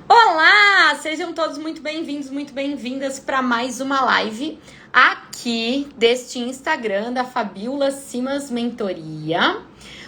Olá! Sejam todos muito bem-vindos, muito bem-vindas para mais uma live aqui deste Instagram da Fabiola Simas Mentoria.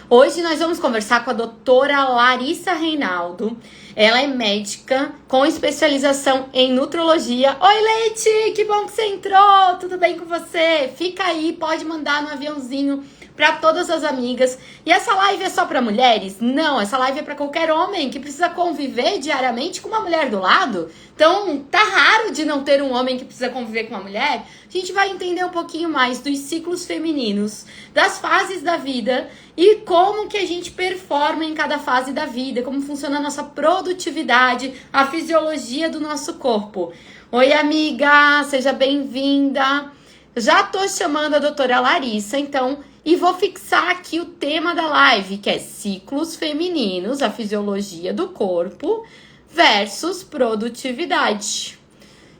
Hoje nós vamos conversar com a doutora Larissa Reinaldo. Ela é médica com especialização em nutrologia. Oi, Leite! Que bom que você entrou! Tudo bem com você? Fica aí, pode mandar no aviãozinho para todas as amigas. E essa live é só para mulheres? Não, essa live é para qualquer homem que precisa conviver diariamente com uma mulher do lado. Então, tá raro de não ter um homem que precisa conviver com uma mulher. A gente vai entender um pouquinho mais dos ciclos femininos, das fases da vida e como que a gente performa em cada fase da vida, como funciona a nossa produtividade, a fisiologia do nosso corpo. Oi, amiga, seja bem-vinda. Já tô chamando a doutora Larissa, então, e vou fixar aqui o tema da live, que é ciclos femininos, a fisiologia do corpo versus produtividade.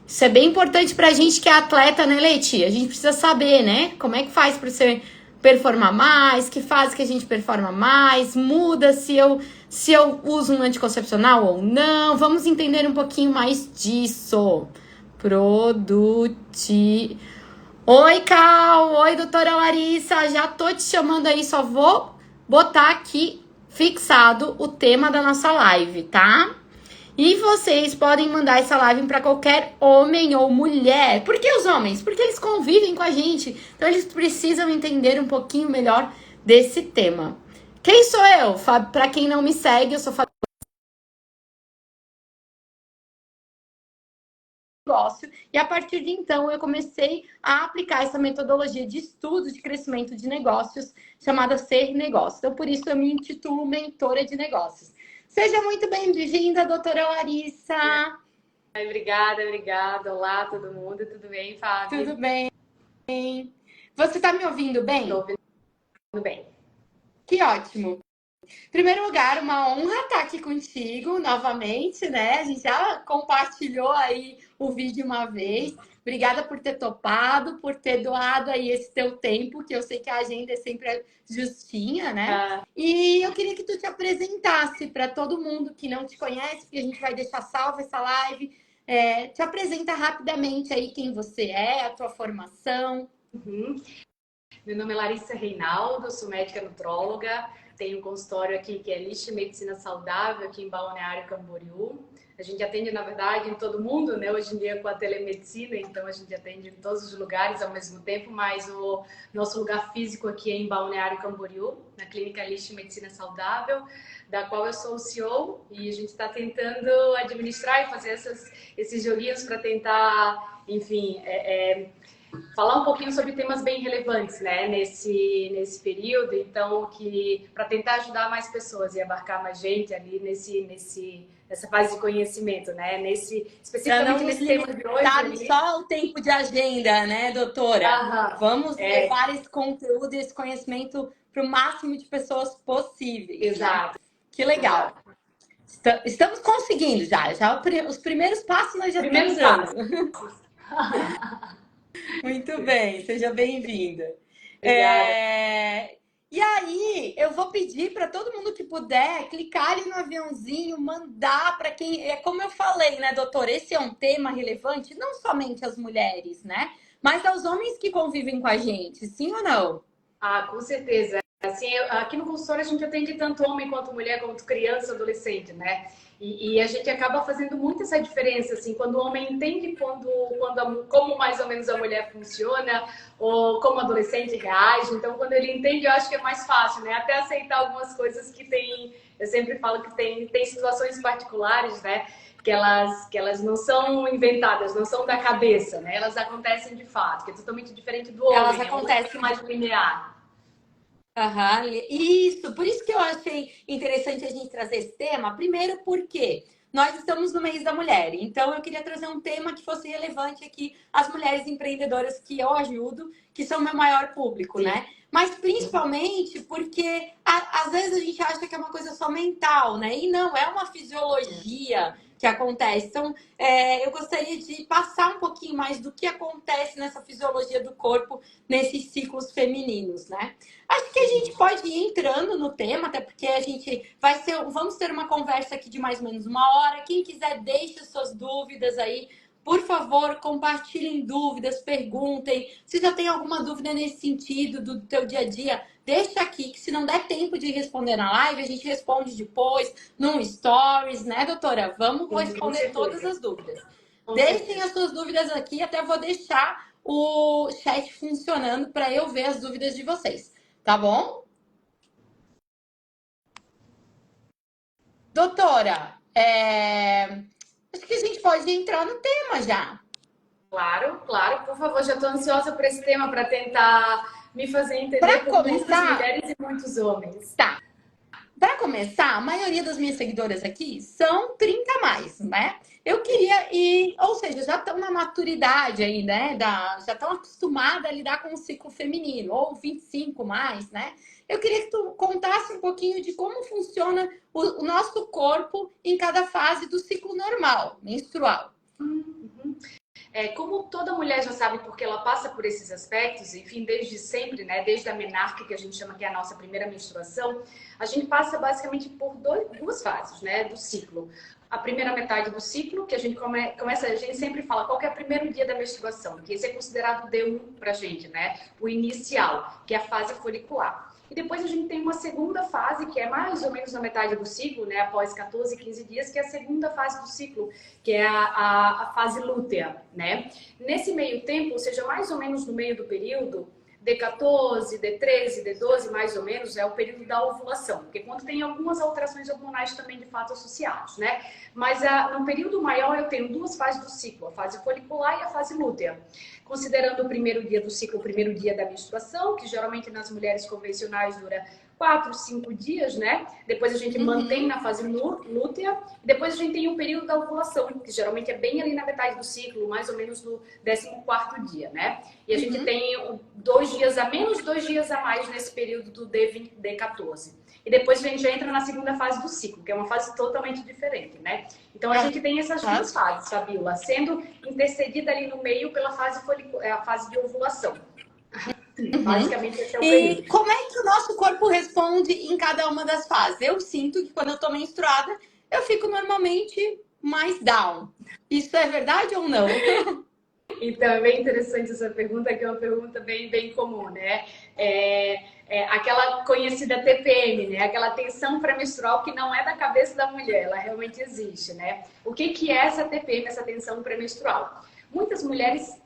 Isso é bem importante pra gente que é atleta, né, Leite? A gente precisa saber, né? Como é que faz pra você performar mais, que fase que a gente performa mais, muda se eu uso um anticoncepcional ou não. Vamos entender um pouquinho mais disso. Oi, Cal! Oi, doutora Larissa! Já tô te chamando aí, só vou botar aqui fixado o tema da nossa live, tá? E vocês podem mandar essa live para qualquer homem ou mulher. Por que os homens? Porque eles convivem com a gente, então eles precisam entender um pouquinho melhor desse tema. Quem sou eu? Para quem não me segue, eu sou negócio, e a partir de então eu comecei a aplicar essa metodologia de estudo de crescimento de negócios chamada Ser Negócio. Então, por isso eu me intitulo mentora de negócios. Seja muito bem-vinda, doutora Larissa. Obrigada. Olá, todo mundo. Tudo bem, Fábio? Tudo bem. Você está me ouvindo bem? Estou ouvindo bem. Que ótimo. Em primeiro lugar, uma honra estar aqui contigo novamente, né? A gente já compartilhou aí o vídeo uma vez. Obrigada por ter topado, por ter doado aí esse teu tempo, que eu sei que a agenda é sempre justinha, né? E eu queria que tu te apresentasse para todo mundo que não te conhece, porque a gente vai deixar salva essa live. Te apresenta rapidamente aí quem você é, a tua formação. Meu nome é Larissa Reinaldo, sou médica nutróloga. Tenho um consultório aqui que é Lixe Medicina Saudável, aqui em Balneário Camboriú. A gente atende, na verdade, em todo mundo, né? Hoje em dia com a telemedicina, então a gente atende em todos os lugares ao mesmo tempo, mas o nosso lugar físico aqui é em Balneário Camboriú, na clínica Lixe Medicina Saudável, da qual eu sou o CEO, e a gente está tentando administrar e fazer esses joguinhos para tentar, enfim, falar um pouquinho sobre temas bem relevantes, né, nesse período, então, que para tentar ajudar mais pessoas e abarcar mais gente ali nessa fase de conhecimento, né, especificamente nesse tema de hoje. Ali. Só o tempo de agenda, né, doutora? Vamos levar esse conteúdo e esse conhecimento para o máximo de pessoas possíveis. Exato. Né? Que legal. Estamos conseguindo já os primeiros passos nós já estamos dando. Muito bem, seja bem-vinda. E aí, eu vou pedir para todo mundo que puder clicar ali no aviãozinho, mandar para quem... Como eu falei, né, doutora? Esse é um tema relevante, não somente às mulheres, né? Mas aos homens que convivem com a gente, sim ou não? Com certeza. Assim, aqui no consultório a gente atende tanto homem quanto mulher, quanto criança, adolescente, né? E a gente acaba fazendo muito essa diferença, assim, quando o homem entende como mais ou menos a mulher funciona, ou como o adolescente reage. Então, quando ele entende, eu acho que é mais fácil, né? Até aceitar algumas coisas que tem... Eu sempre falo que tem situações particulares, né? Que elas não são inventadas, não são da cabeça, né? Elas acontecem de fato, que é totalmente diferente do homem. Elas acontecem mais linear. Isso, por isso que eu achei interessante a gente trazer esse tema. Primeiro porque nós estamos no mês da mulher, então eu queria trazer um tema que fosse relevante aqui às mulheres empreendedoras que eu ajudo, que são meu maior público, né? Mas principalmente porque às vezes a gente acha que é uma coisa só mental, né? E não, é uma fisiologia que acontece. Então, eu gostaria de passar um pouquinho mais do que acontece nessa fisiologia do corpo, nesses ciclos femininos, né? Acho que a gente pode ir entrando no tema, até porque a gente vamos ter uma conversa aqui de mais ou menos uma hora. Quem quiser, deixe suas dúvidas aí. Por favor, compartilhem dúvidas, perguntem. Se já tem alguma dúvida nesse sentido do teu dia a dia, deixa aqui, que se não der tempo de responder na live, a gente responde depois, num stories, né, doutora? Vamos responder todas as dúvidas. Deixem as suas dúvidas aqui, até vou deixar o chat funcionando para eu ver as dúvidas de vocês, tá bom? Doutora, acho que a gente pode entrar no tema já. Claro, claro. Por favor, já estou ansiosa por esse tema para tentar me fazer entender por muitas mulheres e muitos homens. Tá. Para começar, a maioria das minhas seguidoras aqui são 30 a mais, né? Eu queria ir, ou seja, já estão na maturidade aí, né? Já estão acostumadas a lidar com o ciclo feminino, ou 25 mais, né? Eu queria que tu contasse um pouquinho de como funciona o nosso corpo em cada fase do ciclo normal, menstrual. Como toda mulher já sabe, porque ela passa por esses aspectos, enfim, desde sempre, né? Desde a menarca, que a gente chama que é a nossa primeira menstruação, a gente passa basicamente por duas fases, né? Do ciclo. A primeira metade do ciclo, que a gente começa, a gente sempre fala qual que é o primeiro dia da menstruação, que esse é considerado o D1 pra gente, né? O inicial, que é a fase folicular. E depois a gente tem uma segunda fase, que é mais ou menos na metade do ciclo, né? Após 14, 15 dias, que é a segunda fase do ciclo, que é a fase lútea, né? Nesse meio tempo, ou seja, mais ou menos no meio do período, D14, D13, D12, mais ou menos, é o período da ovulação. Porque quando tem algumas alterações hormonais também, de fato, associadas, né? Mas no período maior, eu tenho duas fases do ciclo, a fase folicular e a fase lútea. Considerando o primeiro dia do ciclo, o primeiro dia da menstruação, que geralmente nas mulheres convencionais dura 4, 5 dias, né? Depois a gente mantém na fase lútea. Depois a gente tem um período da ovulação, que geralmente é bem ali na metade do ciclo, mais ou menos no 14º dia, né? E a gente tem 2 dias a menos, 2 dias a mais nesse período do D14. E depois a gente já entra na segunda fase do ciclo, que é uma fase totalmente diferente, né? Então a gente tem essas duas fases, Fabíola, sendo intercedida ali no meio pela fase a fase de ovulação. Basicamente esse é o período. E como é que o nosso corpo responde em cada uma das fases? Eu sinto que quando eu tô menstruada, eu fico normalmente mais down. Isso é verdade ou não? Então, é bem interessante essa pergunta, que é uma pergunta bem comum, né? Aquela conhecida TPM, né? Aquela tensão pré-menstrual que não é da cabeça da mulher, ela realmente existe, né? O que é essa TPM, essa tensão pré-menstrual? Muitas mulheres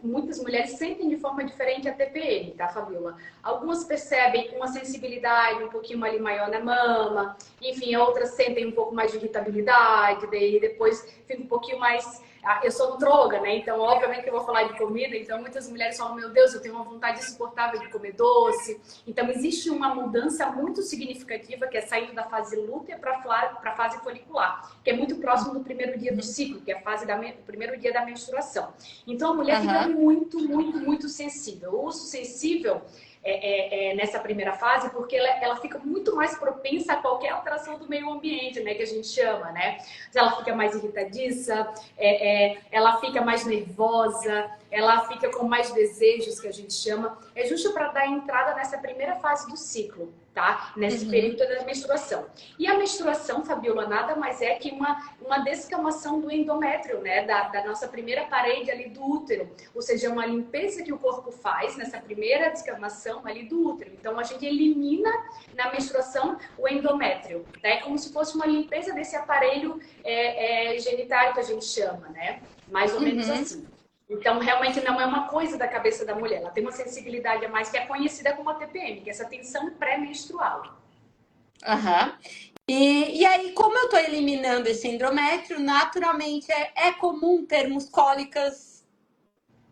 sentem de forma diferente a TPM, tá, Fabíola? Algumas percebem uma sensibilidade um pouquinho ali maior na mama, enfim, outras sentem um pouco mais de irritabilidade, daí depois fica um pouquinho mais... Eu sou nutróloga, né? Então, obviamente que eu vou falar de comida, então muitas mulheres falam, meu Deus, eu tenho uma vontade insuportável de comer doce. Então, existe uma mudança muito significativa, que é saindo da fase lútea para a fase folicular, que é muito próximo do primeiro dia do ciclo, que é a fase do primeiro dia da menstruação. Então, a mulher fica muito sensível. O urso sensível nessa primeira fase, porque ela fica muito mais propensa a qualquer alteração do meio ambiente, né, que a gente chama, né? Ela fica mais irritadiça, ela fica mais nervosa, ela fica com mais desejos, que a gente chama. É justo para dar entrada nessa primeira fase do ciclo, tá? Nesse período da menstruação. E a menstruação, Fabíola, nada mais é que uma descamação do endométrio, né? Da nossa primeira parede ali do útero. Ou seja, uma limpeza que o corpo faz nessa primeira descamação ali do útero. Então, a gente elimina na menstruação o endométrio, né? Como se fosse uma limpeza desse aparelho genitário que a gente chama, né? Mais ou menos assim. Então, realmente não é uma coisa da cabeça da mulher. Ela tem uma sensibilidade a mais, que é conhecida como a TPM, que é essa tensão pré-menstrual. E aí, como eu tô eliminando esse endométrio, naturalmente é comum termos cólicas.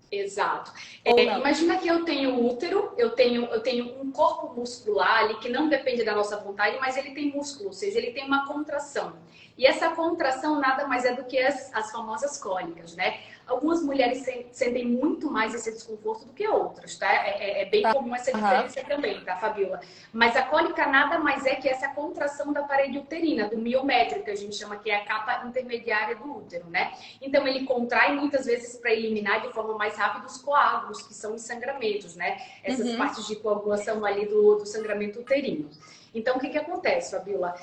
Exato. Imagina que eu tenho útero, eu tenho um corpo muscular ali que não depende da nossa vontade, mas ele tem músculo, ou seja, ele tem uma contração. E essa contração nada mais é do que as famosas cólicas, né? Algumas mulheres sentem muito mais esse desconforto do que outras, tá? É bem comum essa diferença também, tá, Fabiola? Mas a cólica nada mais é que essa contração da parede uterina, do miométrio, que a gente chama que é a capa intermediária do útero, né? Então ele contrai muitas vezes para eliminar de forma mais rápida os coágulos, que são os sangramentos, né? Essas partes de coagulação ali do sangramento uterino. Então, o que acontece, Fabiola?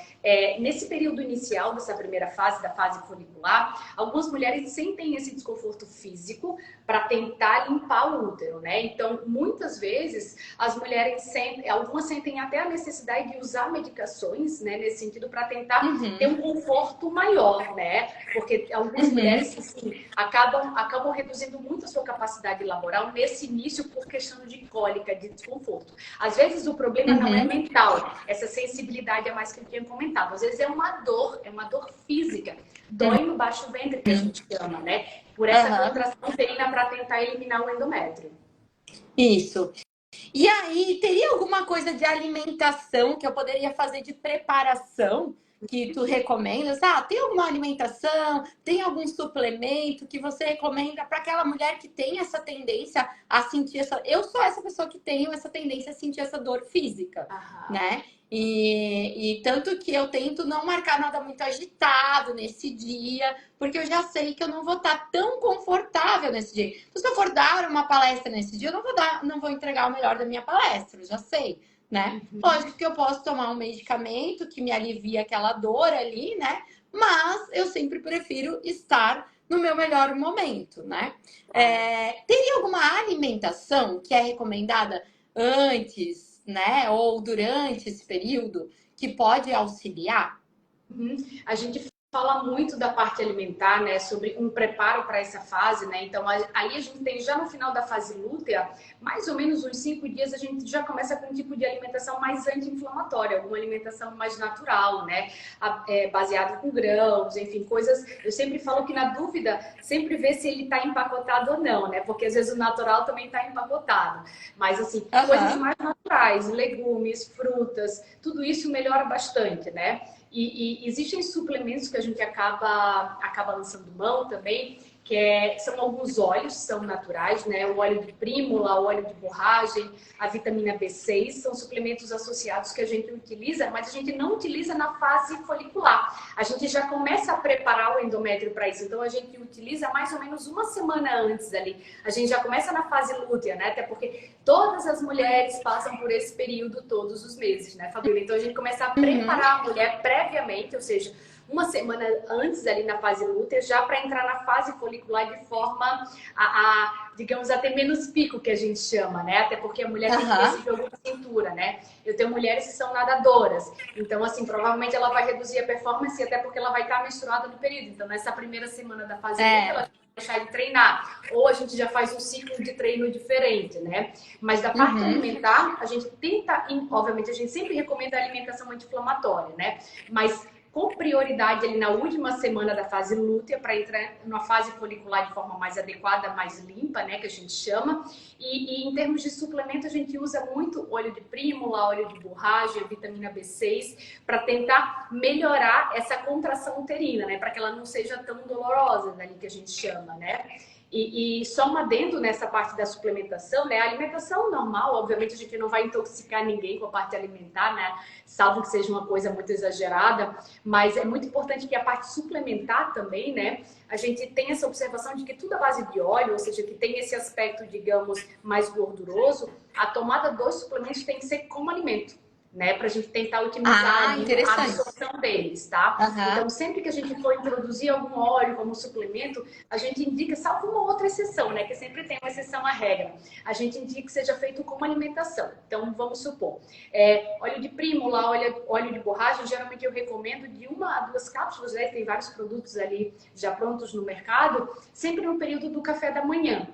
Nesse período inicial dessa primeira fase, da fase folicular, algumas mulheres sentem esse desconforto físico para tentar limpar o útero, né? Então, muitas vezes, as mulheres sentem, algumas sentem até a necessidade de usar medicações, né? Nesse sentido, para tentar ter um conforto maior, né? Porque algumas mulheres, assim, acabam reduzindo muito a sua capacidade laboral nesse início por questão de cólica, de desconforto. Às vezes, o problema não é mental, essa sensibilidade a mais que eu tinha comentado. Às vezes é uma dor física. Dói no baixo ventre, que a gente chama, né? Por essa contração uterina para tentar eliminar o endométrio. Isso. E aí, teria alguma coisa de alimentação que eu poderia fazer de preparação que tu recomendas? Ah, tem alguma alimentação, tem algum suplemento que você recomenda para aquela mulher que tem essa tendência a sentir essa... Eu sou essa pessoa que tenho essa tendência a sentir essa dor física, né? E tanto que eu tento não marcar nada muito agitado nesse dia, porque eu já sei que eu não vou estar tão confortável nesse dia. Então, se eu for dar uma palestra nesse dia, eu não vou entregar o melhor da minha palestra, eu já sei, né? Lógico que eu posso tomar um medicamento que me alivia aquela dor ali, né? Mas eu sempre prefiro estar no meu melhor momento, né? Teria alguma alimentação que é recomendada antes, né? Ou durante esse período que pode auxiliar? A gente fala muito da parte alimentar, né? Sobre um preparo para essa fase, né? Então, aí a gente tem já no final da fase lútea, mais ou menos uns 5 dias, a gente já começa com um tipo de alimentação mais anti-inflamatória, alguma alimentação mais natural, né? Baseada com grãos, enfim, coisas. Eu sempre falo que, na dúvida, sempre vê se ele está empacotado ou não, né? Porque às vezes o natural também está empacotado. Mas, assim, coisas mais naturais, legumes, frutas, tudo isso melhora bastante, né? E existem suplementos que a gente acaba lançando mão também, que são alguns óleos, são naturais, né? O óleo de prímula, o óleo de borragem, a vitamina B6, são suplementos associados que a gente utiliza, mas a gente não utiliza na fase folicular. A gente já começa a preparar o endométrio para isso, então a gente utiliza mais ou menos uma semana antes ali. A gente já começa na fase lútea, né? Até porque todas as mulheres passam por esse período todos os meses, né, Fabiola? Então a gente começa a preparar a mulher previamente, ou seja, uma semana antes ali na fase lútea, já para entrar na fase folicular de forma digamos, a ter menos pico, que a gente chama, né? Até porque a mulher tem esse jogo de cintura, né? Eu tenho mulheres que são nadadoras, então, assim, provavelmente ela vai reduzir a performance, até porque ela vai estar menstruada no período. Então, nessa primeira semana da fase lútea, ela vai deixar de treinar. Ou a gente já faz um ciclo de treino diferente, né? Mas da parte alimentar, a gente tenta, obviamente, a gente sempre recomenda a alimentação anti-inflamatória, né? Mas com prioridade ali na última semana da fase lútea, para entrar numa fase folicular de forma mais adequada, mais limpa, né, que a gente chama. E em termos de suplemento, a gente usa muito óleo de prímula, óleo de borragem, vitamina B6, para tentar melhorar essa contração uterina, né, para que ela não seja tão dolorosa, ali que a gente chama, né. E só um adendo nessa parte da suplementação, né? A alimentação normal, obviamente a gente não vai intoxicar ninguém com a parte alimentar, né? Salvo que seja uma coisa muito exagerada, mas é muito importante que a parte suplementar também, né? A gente tem essa observação de que tudo à base de óleo, ou seja, que tem esse aspecto, digamos, mais gorduroso, a tomada dos suplementos tem que ser como alimento, né, pra gente tentar otimizar a absorção deles, tá? Então, sempre que a gente for introduzir algum óleo como suplemento, a gente indica, salvo uma outra exceção, né, que sempre tem uma exceção à regra, a gente indica que seja feito como alimentação. Então, vamos supor, óleo de prímula, óleo de borragem, geralmente eu recomendo de 1 a 2 cápsulas, né, tem vários produtos ali já prontos no mercado, sempre no período do café da manhã.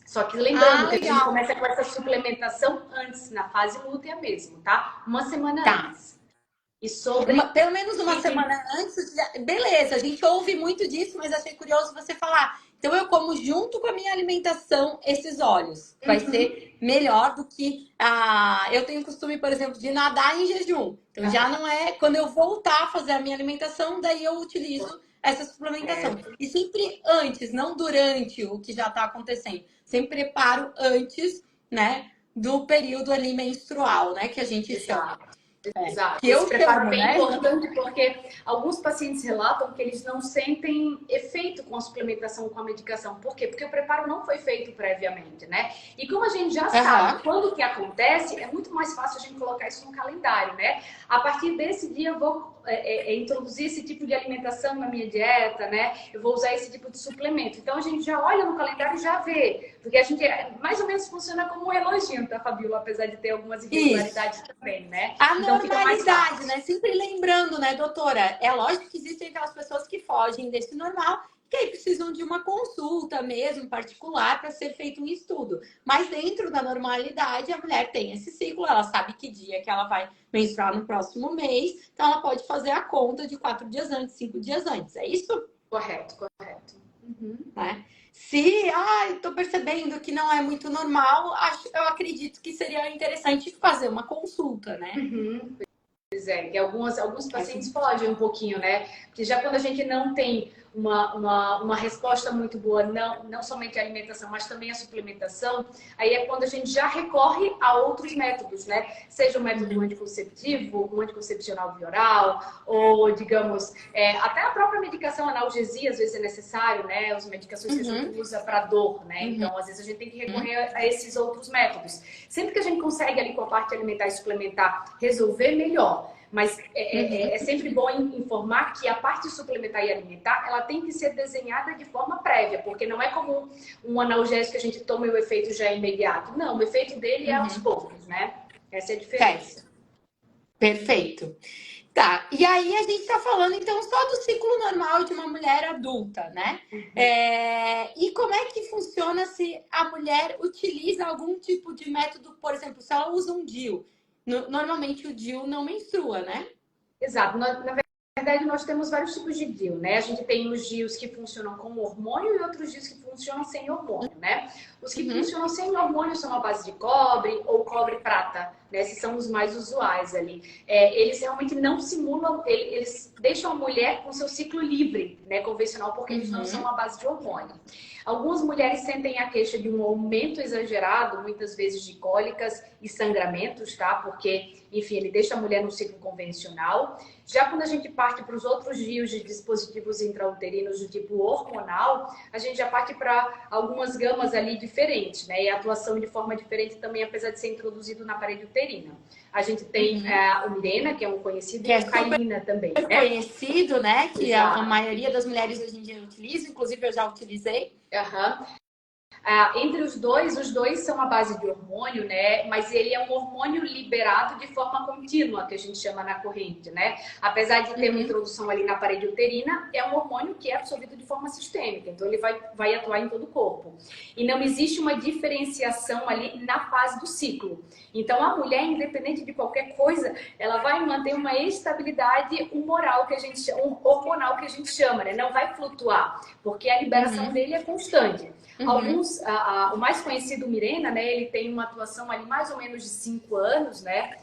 Só que lembrando que a gente começa com essa suplementação antes, na fase lútea mesmo, tá? Uma semana antes. E pelo menos uma semana antes, beleza, a gente ouve muito disso, mas achei curioso você falar. Então eu como junto com a minha alimentação esses óleos. Vai ser melhor do que eu tenho o costume, por exemplo, de nadar em jejum. Então já não é quando eu voltar a fazer a minha alimentação, daí eu utilizo essa suplementação. E sempre antes, não durante o que já está acontecendo. Sempre preparo antes, né, do período ali menstrual, né, que a gente chama. Exato. Que eu Esse preparo chamo, é bem né? importante porque alguns pacientes relatam que eles não sentem efeito com a suplementação, com a medicação. Por quê? Porque o preparo não foi feito previamente, né? E como a gente já sabe quando que acontece, é muito mais fácil a gente colocar isso no calendário, né? A partir desse dia eu vou introduzir esse tipo de alimentação na minha dieta, né? Eu vou usar esse tipo de suplemento. Então a gente já olha no calendário e já vê. Porque a gente mais ou menos funciona como um reloginho, tá, Fabiola? Apesar de ter algumas irregularidades também, né? Então, normalidade, né? Sempre lembrando, né, doutora? É lógico que existem aquelas pessoas que fogem desse normal, que aí precisam de uma consulta mesmo, particular, para ser feito um estudo. Mas dentro da normalidade, a mulher tem esse ciclo, ela sabe que dia que ela vai menstruar no próximo mês, então ela pode fazer a conta de 4 dias antes, 5 dias antes, é isso? Correto. Né? Se estou percebendo que não é muito normal, eu acredito que seria interessante fazer uma consulta, né? Pois é, que alguns pacientes fogem um pouquinho, né? Porque já quando a gente não tem uma resposta muito boa, não somente a alimentação, mas também a suplementação, aí é quando a gente já recorre a outros métodos, né? Seja o método anticonceptivo, um anticoncepcional via oral, ou, digamos, até a própria medicação analgesia, às vezes é necessário, né? As medicações que a gente usa para dor, né? Então, às vezes, a gente tem que recorrer a esses outros métodos. Sempre que a gente consegue ali com a parte alimentar e suplementar resolver, melhor. Mas é sempre bom informar que a parte suplementar e alimentar, ela tem que ser desenhada de forma prévia, porque não é como um analgésico que a gente toma e o efeito já é imediato. Não, o efeito dele é aos poucos, né? Essa é a diferença. Perfeito. Tá, e aí a gente tá falando então só do ciclo normal de uma mulher adulta, né? E como é que funciona se a mulher utiliza algum tipo de método, por exemplo, se ela usa um DIU? Normalmente o DIU não menstrua, né? Exato. Na verdade, nós temos vários tipos de DIU, né? A gente tem os DIUs que funcionam com hormônio e outros DIUs que funcionam sem hormônio, né? Os que funcionam sem hormônio são a base de cobre ou cobre-prata, né? Esses são os mais usuais ali. Eles realmente não simulam, eles deixam a mulher com seu ciclo livre, né? Convencional, porque eles não são a base de hormônio. Algumas mulheres sentem a queixa de um aumento exagerado, muitas vezes de cólicas e sangramentos, tá? Porque, enfim, ele deixa a mulher no ciclo convencional. Já quando a gente parte para os outros DIUs de dispositivos intrauterinos do tipo hormonal, a gente já parte para algumas gamas ali diferentes, né? E a atuação de forma diferente também, apesar de ser introduzido na parede uterina. A gente tem o Mirena, que é um conhecido, e a Caína também, né? Conhecido, né? Que a maioria das mulheres hoje em dia utiliza, inclusive eu já utilizei. Entre os dois são a base de hormônio, né? Mas ele é um hormônio liberado de forma contínua, que a gente chama na corrente, né? Apesar de ter uma introdução ali na parede uterina, é um hormônio que é absorvido de forma sistêmica, então ele vai atuar em todo o corpo. E não existe uma diferenciação ali na fase do ciclo. Então a mulher, independente de qualquer coisa, ela vai manter uma estabilidade hormonal que a gente chama, né? Não vai flutuar, porque a liberação dele é constante. O mais conhecido, o Mirena, né? Ele tem uma atuação ali mais ou menos de 5 anos, né?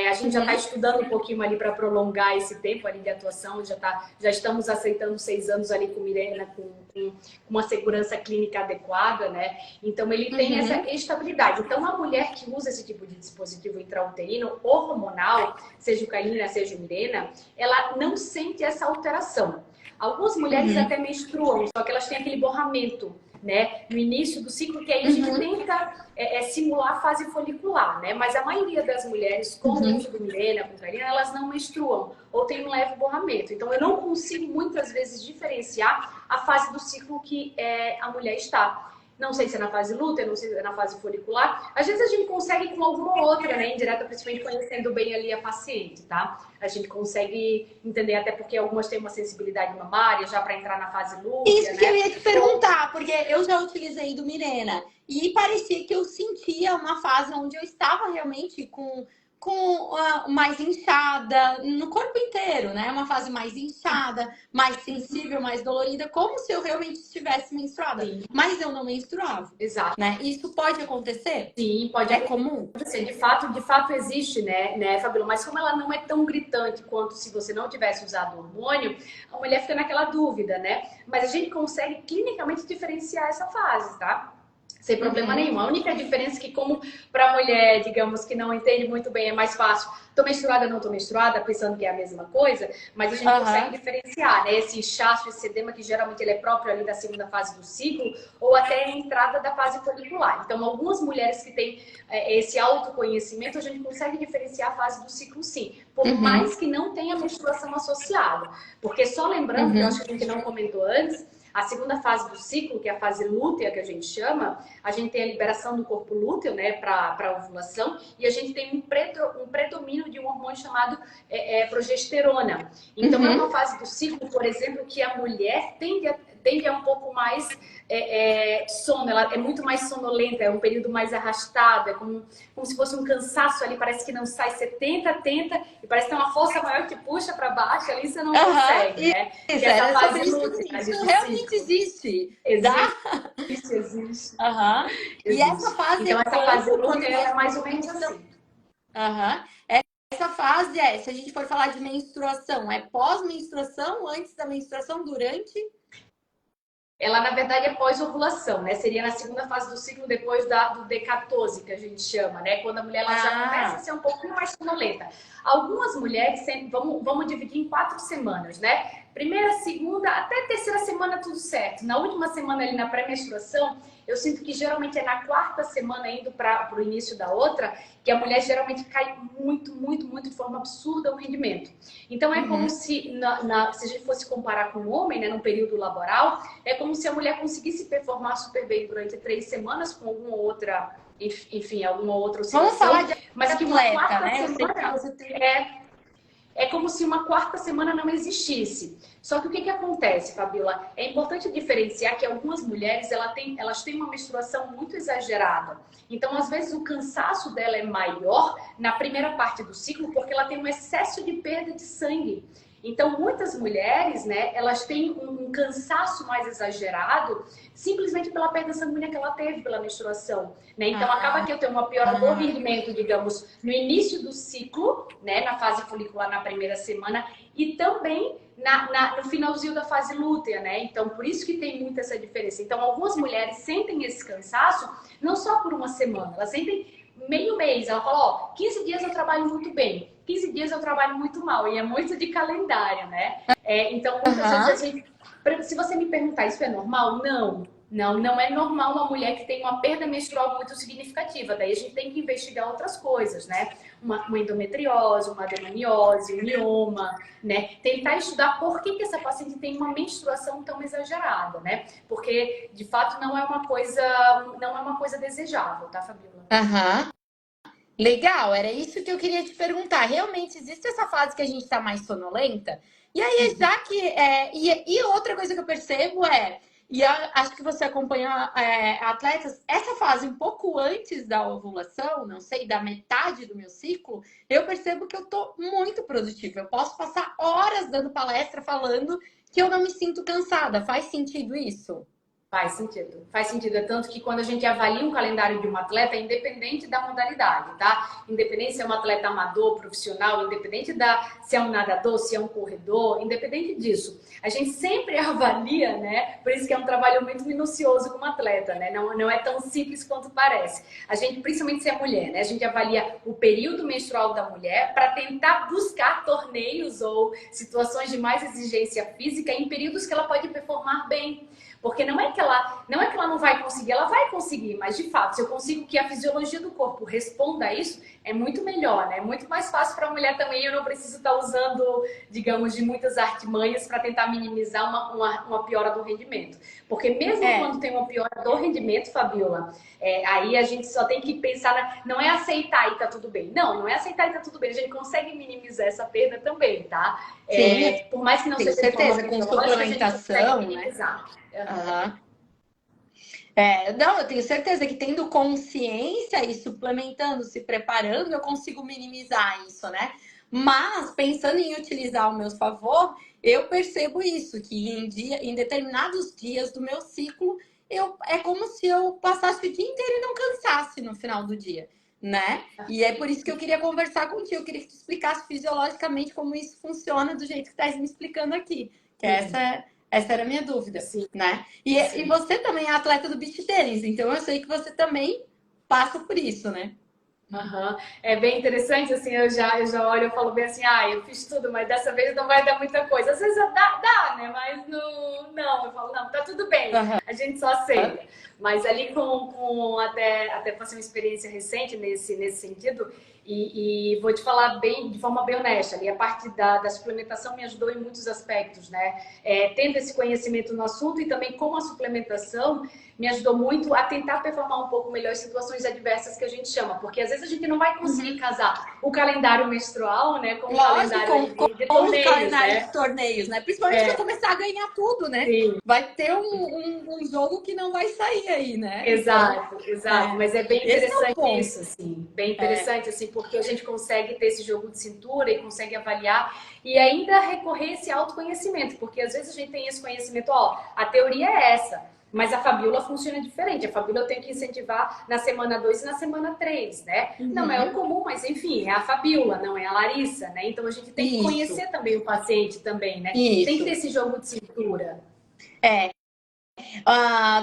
A gente já está estudando um pouquinho ali para prolongar esse tempo ali de atuação, já estamos aceitando 6 anos ali com o Mirena, com uma segurança clínica adequada, né? Então ele tem essa estabilidade. Então a mulher que usa esse tipo de dispositivo intrauterino hormonal, seja o Caína, seja o Mirena, ela não sente essa alteração. Algumas mulheres até menstruam, só que elas têm aquele borramento, né, no início do ciclo, que aí a gente tenta simular a fase folicular, né? Mas a maioria das mulheres com o uso do Mirena, com Caína, elas não menstruam ou tem um leve borramento. Então eu não consigo muitas vezes diferenciar a fase do ciclo que a mulher está. Não sei se é na fase lútea, não sei se é na fase folicular. Às vezes a gente consegue com alguma outra, né? Indireta, principalmente conhecendo bem ali a paciente, tá? A gente consegue entender, até porque algumas têm uma sensibilidade mamária já para entrar na fase lútea. Isso que eu ia te perguntar, porque eu já utilizei do Mirena e parecia que eu sentia uma fase onde eu estava realmente com com mais inchada, no corpo inteiro, né? Uma fase mais inchada, mais sensível, mais dolorida, como se eu realmente estivesse menstruada. Sim. Mas eu não menstruava. Exato. Né? Isso pode acontecer? Sim, pode É comum? acontecer. De fato existe, né, Fabíola? Mas como ela não é tão gritante quanto se você não tivesse usado hormônio, a mulher fica naquela dúvida, né? Mas a gente consegue clinicamente diferenciar essa fase, tá? Sem problema nenhum. A única diferença é que, como para a mulher, digamos, que não entende muito bem, é mais fácil. Tô menstruada, não tô menstruada, pensando que é a mesma coisa, mas a gente consegue diferenciar, né? Esse inchaço, esse edema, que geralmente ele é próprio ali da segunda fase do ciclo, ou até a entrada da fase folicular. Então, algumas mulheres que têm esse autoconhecimento, a gente consegue diferenciar a fase do ciclo, sim. Por mais que não tenha menstruação associada. Porque só lembrando, que eu acho que a gente não comentou antes, a segunda fase do ciclo, que é a fase lútea, que a gente chama, a gente tem a liberação do corpo lúteo, né, para ovulação, e a gente tem um predomínio de um hormônio chamado progesterona. Então, é uma fase do ciclo, por exemplo, que a mulher tende a um pouco mais sono, ela é muito mais sonolenta, é um período mais arrastado, é como se fosse um cansaço ali, parece que não sai, você tenta, e parece que tem uma força maior que puxa para baixo, ali você não consegue, né? Isso, essa fase isso realmente existe. Existe. E essa fase então, essa fase é mais ou menos assim. Essa fase se a gente for falar de menstruação, é pós-menstruação, antes da menstruação, durante? Ela, na verdade, é pós-ovulação, né? Seria na segunda fase do ciclo, depois do D14, que a gente chama, né? Quando a mulher ela já começa a ser um pouquinho mais sonolenta. Algumas mulheres, vamos dividir em 4 semanas, né? Primeira, segunda, até terceira semana, tudo certo. Na última semana, ali na pré-menstruação, eu sinto que geralmente é na 4ª semana, indo para o início da outra, que a mulher geralmente cai muito, de forma absurda o rendimento. Então, é como se, se a gente fosse comparar com o homem, né, no período laboral, é como se a mulher conseguisse performar super bem durante 3 semanas com alguma outra, enfim, alguma outra oscilação. Vamos falar de mas que uma atleta, 4ª né? semana você tem... É como se uma 4ª semana não existisse. Só que o que acontece, Fabíola? É importante diferenciar que algumas mulheres elas têm uma menstruação muito exagerada. Então, às vezes, o cansaço dela é maior na primeira parte do ciclo porque ela tem um excesso de perda de sangue. Então, muitas mulheres, né, elas têm um cansaço mais exagerado simplesmente pela perda sanguínea que ela teve pela menstruação, né? Então, acaba que eu tenho uma piora do rendimento, digamos, no início do ciclo, né, na fase folicular na primeira semana e também no finalzinho da fase lútea, né? Então, por isso que tem muita essa diferença. Então, algumas mulheres sentem esse cansaço não só por uma semana, elas sentem meio mês. Ela fala, 15 dias eu trabalho muito bem. 15 dias eu trabalho muito mal, e é muito de calendário, né? Então, muitas vezes se você me perguntar, isso é normal? Não é normal uma mulher que tem uma perda menstrual muito significativa. Daí a gente tem que investigar outras coisas, né? Uma endometriose, uma adenomiose, um mioma, né? Tentar estudar por que essa paciente tem uma menstruação tão exagerada, né? Porque, de fato, não é uma coisa desejável, tá, Fabíola? Legal, era isso que eu queria te perguntar. Realmente existe essa fase que a gente tá mais sonolenta? E aí, já que. E outra coisa que eu percebo e eu acho que você acompanha atletas, essa fase um pouco antes da ovulação, não sei, da metade do meu ciclo, eu percebo que eu tô muito produtiva. Eu posso passar horas dando palestra falando que eu não me sinto cansada. Faz sentido isso? Faz sentido. É tanto que quando a gente avalia um calendário de um atleta, independente da modalidade, tá? Independente se é um atleta amador, profissional, independente se é um nadador, se é um corredor, independente disso. A gente sempre avalia, né? Por isso que é um trabalho muito minucioso como atleta, né? Não é tão simples quanto parece. A gente, principalmente se é mulher, né? A gente avalia o período menstrual da mulher para tentar buscar torneios ou situações de mais exigência física em períodos que ela pode performar bem. Porque não é que ela não vai conseguir, ela vai conseguir, mas de fato, se eu consigo que a fisiologia do corpo responda a isso, é muito melhor, né? É muito mais fácil para a mulher também, eu não preciso estar usando, digamos, de muitas artimanhas para tentar minimizar uma piora do rendimento. Porque mesmo quando tem uma piora do rendimento, Fabiola, aí a gente só tem que pensar, não é aceitar e tá tudo bem. Não é aceitar e tá tudo bem, a gente consegue minimizar essa perda também, tá? Sim, por mais que não seja certeza, com suplementação, né? Não, eu tenho certeza que tendo consciência e suplementando, se preparando, eu consigo minimizar isso, né? Mas pensando em utilizar ao meu favor, eu percebo isso, que em determinados dias do meu ciclo, é como se eu passasse o dia inteiro e não cansasse no final do dia, né? E é por isso que eu queria conversar contigo, eu queria que tu explicasse fisiologicamente como isso funciona do jeito que tu estás me explicando aqui. Que essa era a minha dúvida, Sim. né? E você também é atleta do beach tênis, então eu sei que você também passa por isso, né? Uhum. É bem interessante, assim, eu já olho e falo bem assim, eu fiz tudo, mas dessa vez não vai dar muita coisa. Às vezes dá, né? Mas não, eu falo, não, tá tudo bem, Uhum. a gente só aceita. Mas ali até passei uma experiência recente nesse sentido, e vou te falar de forma bem honesta, ali a parte da suplementação me ajudou em muitos aspectos, né? Tendo esse conhecimento no assunto e também com a suplementação, me ajudou muito a tentar performar um pouco melhor as situações adversas que a gente chama, porque às vezes a gente não vai conseguir casar o calendário menstrual, né, com o calendário de torneios, o calendário né? de torneios, né? Principalmente se começar a ganhar tudo, né? Sim. Vai ter um jogo que não vai sair aí, né? Exato, exato. Mas é bem interessante isso, assim, bem interessante, assim, porque a gente consegue ter esse jogo de cintura e consegue avaliar e ainda recorrer a esse autoconhecimento, porque às vezes a gente tem esse conhecimento, a teoria é essa. Mas a fabíola funciona diferente. A fabíola eu tenho que incentivar na semana 2 e na semana 3, né? Uhum. Não é o comum, mas enfim, é a fabíola, não é a Larissa, né? Então a gente tem que conhecer também o paciente também, né? Isso. Tem que ter esse jogo de cintura.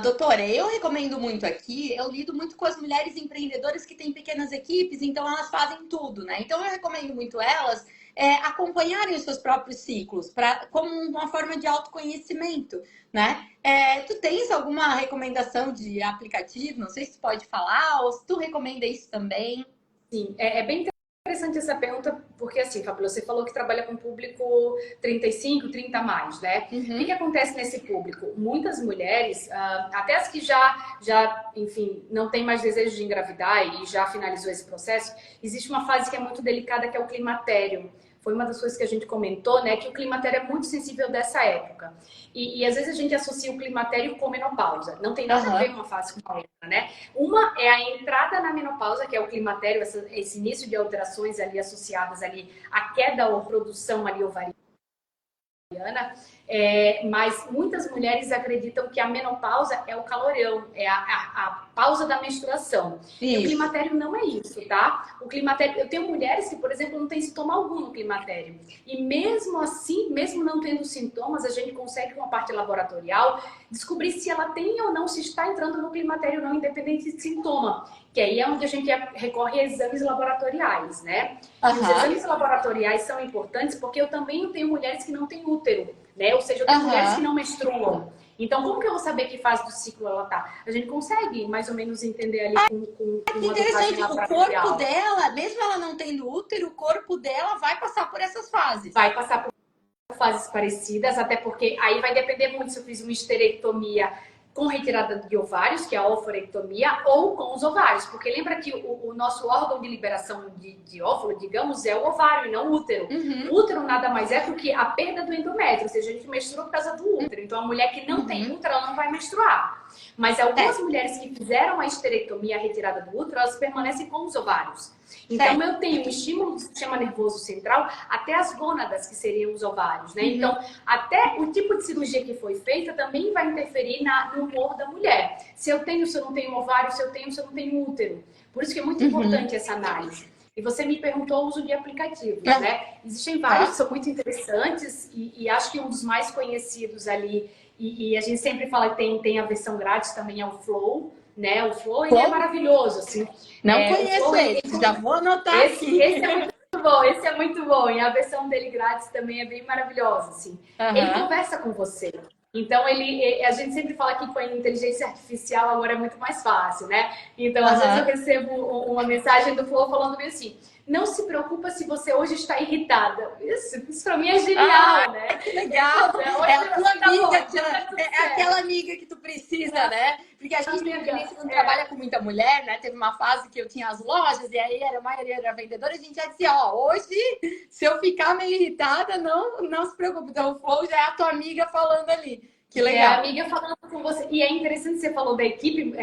Doutora, eu recomendo muito aqui, eu lido muito com as mulheres empreendedoras que têm pequenas equipes, então elas fazem tudo, né? Então eu recomendo muito elas acompanharem os seus próprios ciclos, como uma forma de autoconhecimento, né? Tu tens alguma recomendação de aplicativo? Não sei se tu pode falar, ou se tu recomenda isso também. Sim, é bem interessante essa pergunta, porque assim, Fabíola, você falou que trabalha com público 35, 30 a mais, né? Uhum. O que acontece nesse público? Muitas mulheres, até as que enfim, não tem mais desejo de engravidar e já finalizou esse processo, existe uma fase que é muito delicada, que é o climatério. Foi uma das coisas que a gente comentou, né? Que o climatério é muito sensível dessa época. E às vezes a gente associa o climatério com menopausa. Não tem nada a ver uma fase com a outra, né? Uma é a entrada na menopausa, que é o climatério, esse início de alterações ali associadas ali à queda ou produção ali ovariana. Mas muitas mulheres acreditam que a menopausa é o calorão, é a pausa da menstruação. E o climatério não é isso, tá? O climatério, eu tenho mulheres que, por exemplo, não tem sintoma algum no climatério. E mesmo assim, mesmo não tendo sintomas, a gente consegue, com a parte laboratorial, descobrir se ela tem ou não, se está entrando no climatério ou não, independente de sintoma. Que aí é onde a gente recorre a exames laboratoriais, né? E os exames laboratoriais são importantes porque eu também tenho mulheres que não têm útero, né? Ou seja, eu tenho mulheres que não menstruam. Então, como que eu vou saber que fase do ciclo ela tá? A gente consegue mais ou menos entender ali com uma interessante, o corpo dela, mesmo ela não tendo útero, o corpo dela vai passar por essas fases. Vai passar por fases parecidas, até porque aí vai depender muito se eu fiz uma histerectomia com retirada de ovários, que é a oforectomia, ou com os ovários. Porque lembra que o nosso órgão de liberação de óvulo, digamos, é o ovário e não o útero. Uhum. O útero nada mais é do que a perda do endométrio, ou seja, a gente menstrua por causa do útero. Então, a mulher que não tem útero, ela não vai menstruar. Mas algumas mulheres que fizeram a histerectomia, a retirada do útero, elas permanecem com os ovários. Então, eu tenho um estímulo do sistema nervoso central até as gônadas, que seriam os ovários, né? Então, até o tipo de cirurgia que foi feita também vai interferir no humor da mulher. Se eu não tenho ovário, se eu não tenho útero. Por isso que é muito importante essa análise. E você me perguntou o uso de aplicativos, né? Existem vários que são muito interessantes e acho que um dos mais conhecidos ali, e a gente sempre fala que tem a versão grátis também, é o Flow, né? O Flow ele é maravilhoso, assim. Não conheço esse, já vou anotar aqui. Esse é muito bom, esse é muito bom. E a versão dele grátis também é bem maravilhosa, assim. Ele conversa com você. Então, a gente sempre fala que com a inteligência artificial agora é muito mais fácil, né? Então, às vezes eu recebo uma mensagem do Flow falando bem assim: não se preocupa se você hoje está irritada. Isso pra mim é genial, né? Que legal! É a tua amiga, aquela amiga que tu precisa, né? Porque a gente não trabalha com muita mulher, né? Teve uma fase que eu tinha as lojas e aí a maioria era vendedora, a gente já dizia, hoje, se eu ficar meio irritada, não se preocupe. Então, o Flow já é a tua amiga falando ali. Que legal. Amiga, falando com você, e é interessante que você falou da equipe,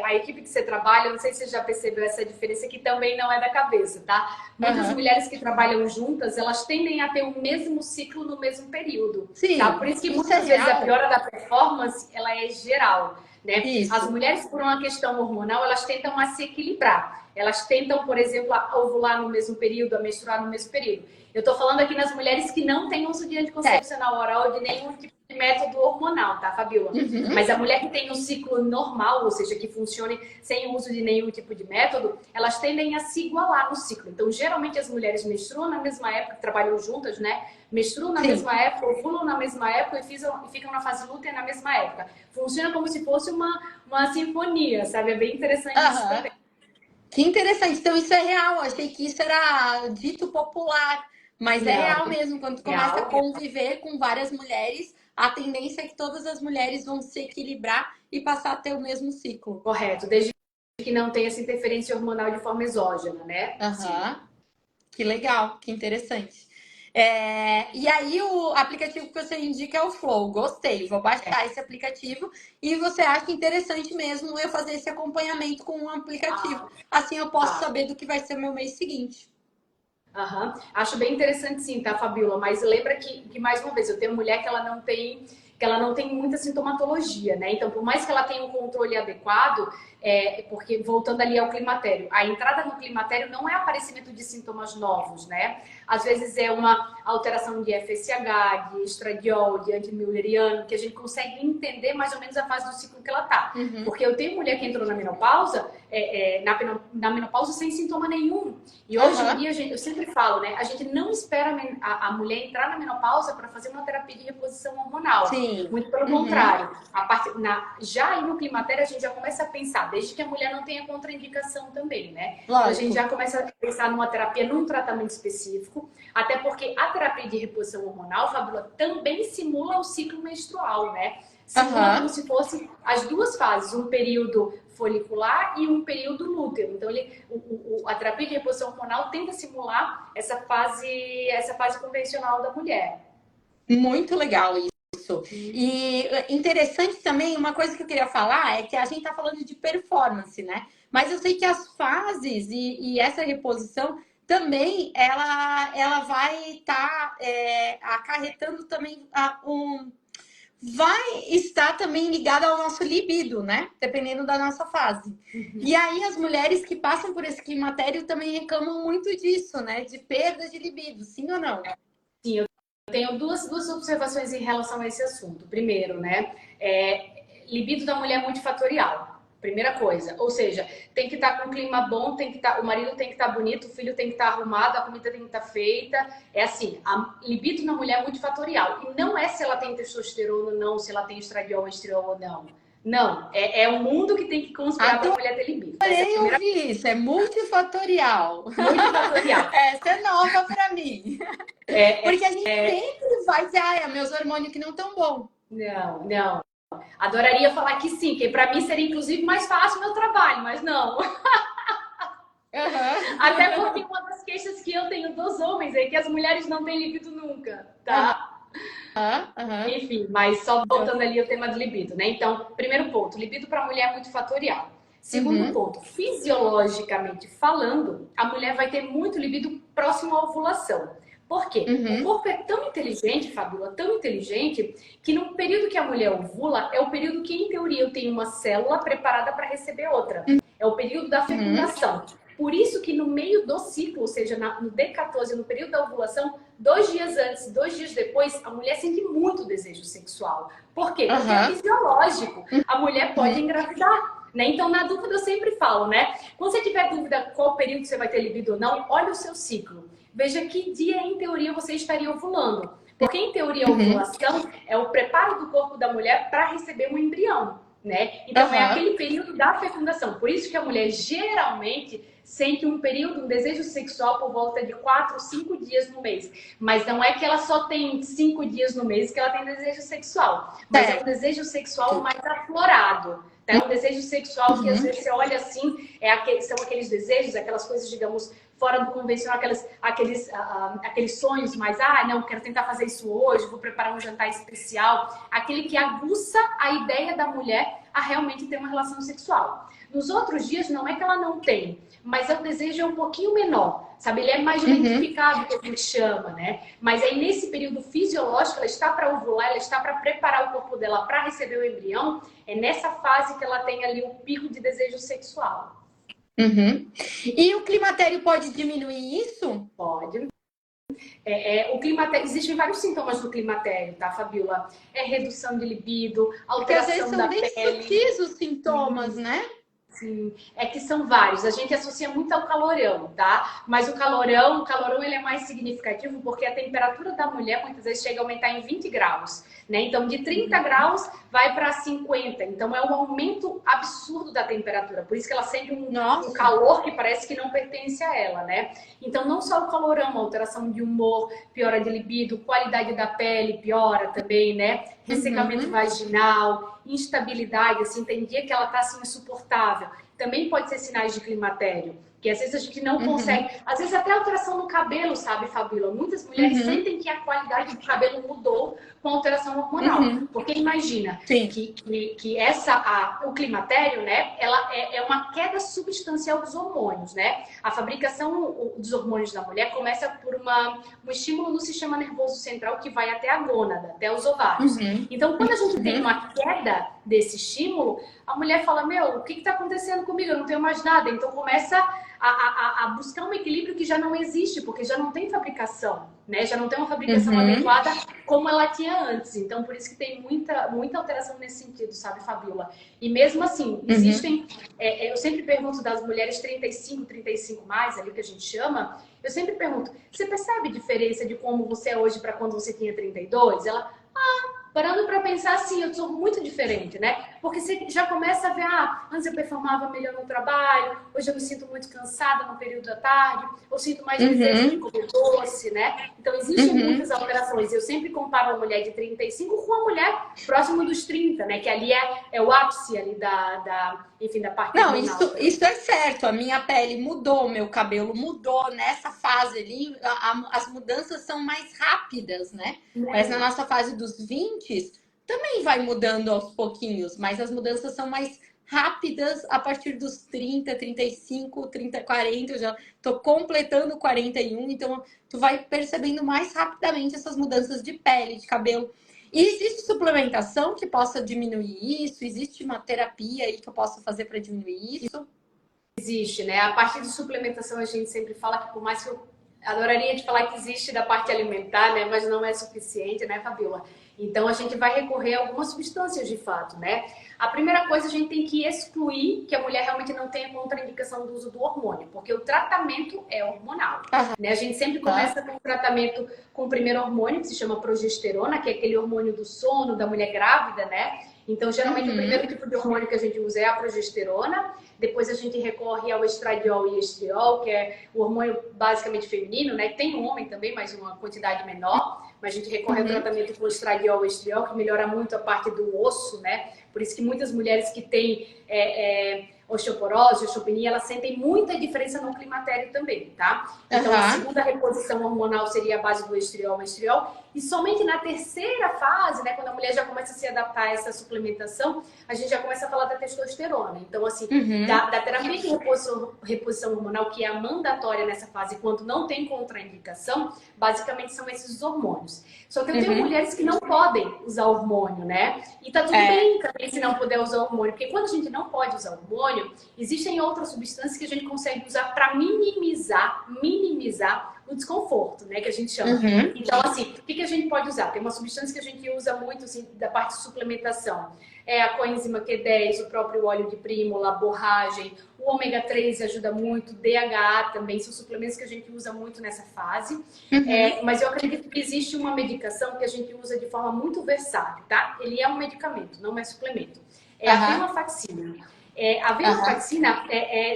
a equipe que você trabalha, eu não sei se você já percebeu essa diferença, que também não é da cabeça, tá? Muitas mulheres que trabalham juntas, elas tendem a ter o mesmo ciclo no mesmo período, Sim, tá? Por isso que isso muitas é vezes a real. piora da performance, ela é geral, né? Isso. As mulheres, por uma questão hormonal, elas tentam a se equilibrar. Elas tentam, por exemplo, a ovular no mesmo período, a menstruar no mesmo período. Eu tô falando aqui nas mulheres que não têm uso de anticoncepcional oral ou de nenhum tipo de método hormonal, tá, Fabiola? Mas a mulher que tem um ciclo normal, ou seja, que funcione sem o uso de nenhum tipo de método, elas tendem a se igualar no ciclo. Então, geralmente as mulheres menstruam na mesma época, trabalham juntas, né? Menstruam na mesma época, ovulam na mesma época e ficam na fase lútea na mesma época. Funciona como se fosse uma sinfonia, sabe? É bem interessante isso também. Que interessante. Então, isso é real. Eu achei que isso era dito popular. Mas é real mesmo. Quando tu começa a conviver com várias mulheres, a tendência é que todas as mulheres vão se equilibrar e passar a ter o mesmo ciclo. Correto. Desde que não tenha essa interferência hormonal de forma exógena, né? Que legal. Que interessante. E aí, o aplicativo que você indica é o Flow. Gostei. Vou baixar esse aplicativo. E você acha interessante mesmo eu fazer esse acompanhamento com um aplicativo. Assim eu posso saber do que vai ser o meu mês seguinte. Acho bem interessante sim, tá, Fabiola? Mas lembra que, mais uma vez, eu tenho mulher que ela não tem muita sintomatologia, né? Então, por mais que ela tenha um controle adequado, porque voltando ali ao climatério, a entrada no climatério não é aparecimento de sintomas novos, né? Às vezes é uma alteração de FSH, de estradiol, de antimülleriano, que a gente consegue entender mais ou menos a fase do ciclo que ela tá. Porque eu tenho mulher que entrou na menopausa, na menopausa sem sintoma nenhum. E hoje em dia, eu sempre falo, né? A gente não espera a mulher entrar na menopausa para fazer uma terapia de reposição hormonal. Sim. Muito pelo contrário. Já aí no climatério, a gente já começa a pensar, desde que a mulher não tenha contraindicação também, né? Então, a gente já começa a pensar numa terapia, num tratamento específico, até porque a terapia de reposição hormonal, Fabiola, também simula o ciclo menstrual, né? Simula como se fosse as duas fases, um período folicular e um período lúteo. Então, a terapia de reposição hormonal tenta simular essa fase convencional da mulher. Muito legal isso. E interessante também, uma coisa que eu queria falar é que a gente tá falando de performance, né? Mas eu sei que as fases e essa reposição também, ela vai estar acarretando também vai estar também ligada ao nosso libido, né? Dependendo da nossa fase. E aí as mulheres que passam por esse climatério também reclamam muito disso, né? De perda de libido, sim ou não? Sim, eu tenho duas observações em relação a esse assunto. Primeiro, né? Libido da mulher é multifatorial. Primeira coisa, ou seja, tem que estar com um clima bom, o marido tem que estar bonito, o filho tem que estar arrumado, a comida tem que estar feita. É assim, a libido na mulher é multifatorial. E não é se ela tem testosterona ou não, se ela tem estradiol ou estriol ou não. Não, é o mundo que tem que conspirar para a mulher ter libido. Eu ouvi isso, é multifatorial. Multifatorial. Essa é nova para mim. Porque a gente sempre vai dizer, meus hormônios que não estão bons. Não. Adoraria falar que sim, que para mim seria inclusive mais fácil o meu trabalho, mas não. Até porque uma das queixas que eu tenho dos homens é que as mulheres não têm libido nunca, tá? Enfim, mas só voltando ali ao tema do libido, né? Então, primeiro ponto, libido para a mulher é multifatorial. Segundo ponto, fisiologicamente falando, a mulher vai ter muito libido próximo à ovulação. Por quê? O corpo é tão inteligente, Fabiola, tão inteligente, que no período que a mulher ovula, é o período que, em teoria, eu tenho uma célula preparada para receber outra. É o período da fecundação. Por isso que no meio do ciclo, ou seja, no D14, no período da ovulação, 2 dias antes, 2 dias depois, a mulher sente muito desejo sexual. Por quê? Porque é fisiológico. A mulher pode engravidar. Né? Então, na dúvida, eu sempre falo, né? Quando você tiver dúvida qual período você vai ter libido ou não, olha o seu ciclo. Veja que dia, em teoria, você estaria ovulando. Porque, em teoria, a ovulação é o preparo do corpo da mulher para receber um embrião, né? Então, é aquele período da fecundação. Por isso que a mulher, geralmente, sente um desejo sexual por volta de 4, 5 dias no mês. Mas não é que ela só tem 5 dias no mês que ela tem desejo sexual. Mas é um desejo sexual mais aflorado. É um desejo sexual que às vezes você olha assim, são aqueles desejos, aquelas coisas, digamos, fora do convencional, aqueles sonhos mais, não, quero tentar fazer isso hoje, vou preparar um jantar especial. Aquele que aguça a ideia da mulher a realmente ter uma relação sexual. Nos outros dias, não é que ela não tem, mas o desejo é um pouquinho menor, sabe? Ele é mais identificado, que a gente chama, né? Mas aí, nesse período fisiológico, ela está para ovular, ela está para preparar o corpo dela para receber o embrião. É nessa fase que ela tem ali o pico de desejo sexual. E o climatério pode diminuir isso? Pode. O climatério, existem vários sintomas do climatério, tá, Fabiola? Redução de libido, alteração da pele. Porque às vezes são bem sutis os sintomas, né? Sim, é que são vários. A gente associa muito ao calorão, tá? Mas o calorão ele é mais significativo porque a temperatura da mulher muitas vezes chega a aumentar em 20 graus, né? Então, de 30 graus vai para 50. Então, é um aumento absurdo da temperatura. Por isso que ela sente um calor que parece que não pertence a ela, né? Então, não só o calorão, alteração de humor, piora de libido, qualidade da pele piora também, né? Ressecamento vaginal, instabilidade, assim, tem dia que ela tá assim insuportável. Também pode ser sinais de climatério, que às vezes a gente não consegue, às vezes até alteração no cabelo, sabe, Fabíola? Muitas mulheres sentem que a qualidade do cabelo mudou com a alteração hormonal. Porque imagina que o climatério, né, ela é uma queda substancial dos hormônios, né? A fabricação dos hormônios da mulher começa por um estímulo no sistema nervoso central que vai até a gônada, até os ovários. Então, quando a gente tem uma queda desse estímulo, a mulher fala, o que está acontecendo comigo? Eu não tenho mais nada. Então, começa a buscar um equilíbrio que já não existe, porque já não tem fabricação, né? Já não tem uma fabricação adequada como ela tinha antes. Então, por isso que tem muita alteração nesse sentido, sabe, Fabiola? E mesmo assim, existem... eu sempre pergunto das mulheres 35 mais, ali que a gente chama, eu sempre pergunto, você percebe a diferença de como você é hoje para quando você tinha 32? Ela, parando para pensar assim, eu sou muito diferente, né? Porque você já começa a ver, antes eu performava melhor no trabalho, hoje eu me sinto muito cansada no período da tarde, eu sinto mais desejo de comer doce, né? Então, existem muitas alterações. Eu sempre comparo a mulher de 35 com a mulher próximo dos 30, né? Que ali é o ápice ali da parte Não, hormonal. isso é certo. A minha pele mudou, meu cabelo mudou. Nessa fase ali, as mudanças são mais rápidas, né? Mas na nossa fase dos 20 também vai mudando aos pouquinhos, mas as mudanças são mais rápidas a partir dos 30, 35, 30, 40. Eu já tô completando 41, então tu vai percebendo mais rapidamente essas mudanças de pele, de cabelo. E existe suplementação que possa diminuir isso? Existe uma terapia aí que eu possa fazer para diminuir isso? Existe, né? A parte de suplementação a gente sempre fala que, por mais que eu adoraria te falar que existe da parte alimentar, né? Mas não é suficiente, né, Fabiola? Então a gente vai recorrer a algumas substâncias de fato, né? A primeira coisa, a gente tem que excluir que a mulher realmente não tenha contraindicação do uso do hormônio, porque o tratamento é hormonal, né? A gente sempre começa com o tratamento com o primeiro hormônio, que se chama progesterona, que é aquele hormônio do sono da mulher grávida, né? Então, geralmente, o primeiro tipo de hormônio que a gente usa é a progesterona. Depois, a gente recorre ao estradiol e estriol, que é o hormônio basicamente feminino, né? Tem um homem também, mas uma quantidade menor. Mas a gente recorre ao tratamento com estradiol e estriol, que melhora muito a parte do osso, né? Por isso que muitas mulheres que têm osteoporose, osteopenia, elas sentem muita diferença no climatério também, tá? Então, a segunda reposição hormonal seria a base do estriol e estriol. E somente na terceira fase, né, quando a mulher já começa a se adaptar a essa suplementação, a gente já começa a falar da testosterona. Então, assim, da terapia de reposição hormonal, que é a mandatória nessa fase, quando não tem contraindicação, basicamente são esses hormônios. Só que eu tenho mulheres que não podem usar hormônio, né? E tá tudo bem também se não puder usar hormônio, porque quando a gente não pode usar hormônio, existem outras substâncias que a gente consegue usar para minimizar o desconforto, né, que a gente chama. Então, assim, o que a gente pode usar? Tem uma substância que a gente usa muito, assim, da parte de suplementação. É a coenzima Q10, o próprio óleo de prímula, a borragem, o ômega 3 ajuda muito, DHA também, são suplementos que a gente usa muito nessa fase. Mas eu acredito que existe uma medicação que a gente usa de forma muito versátil, tá? Ele é um medicamento, não é suplemento. É a venlafaxina. A venlafaxina,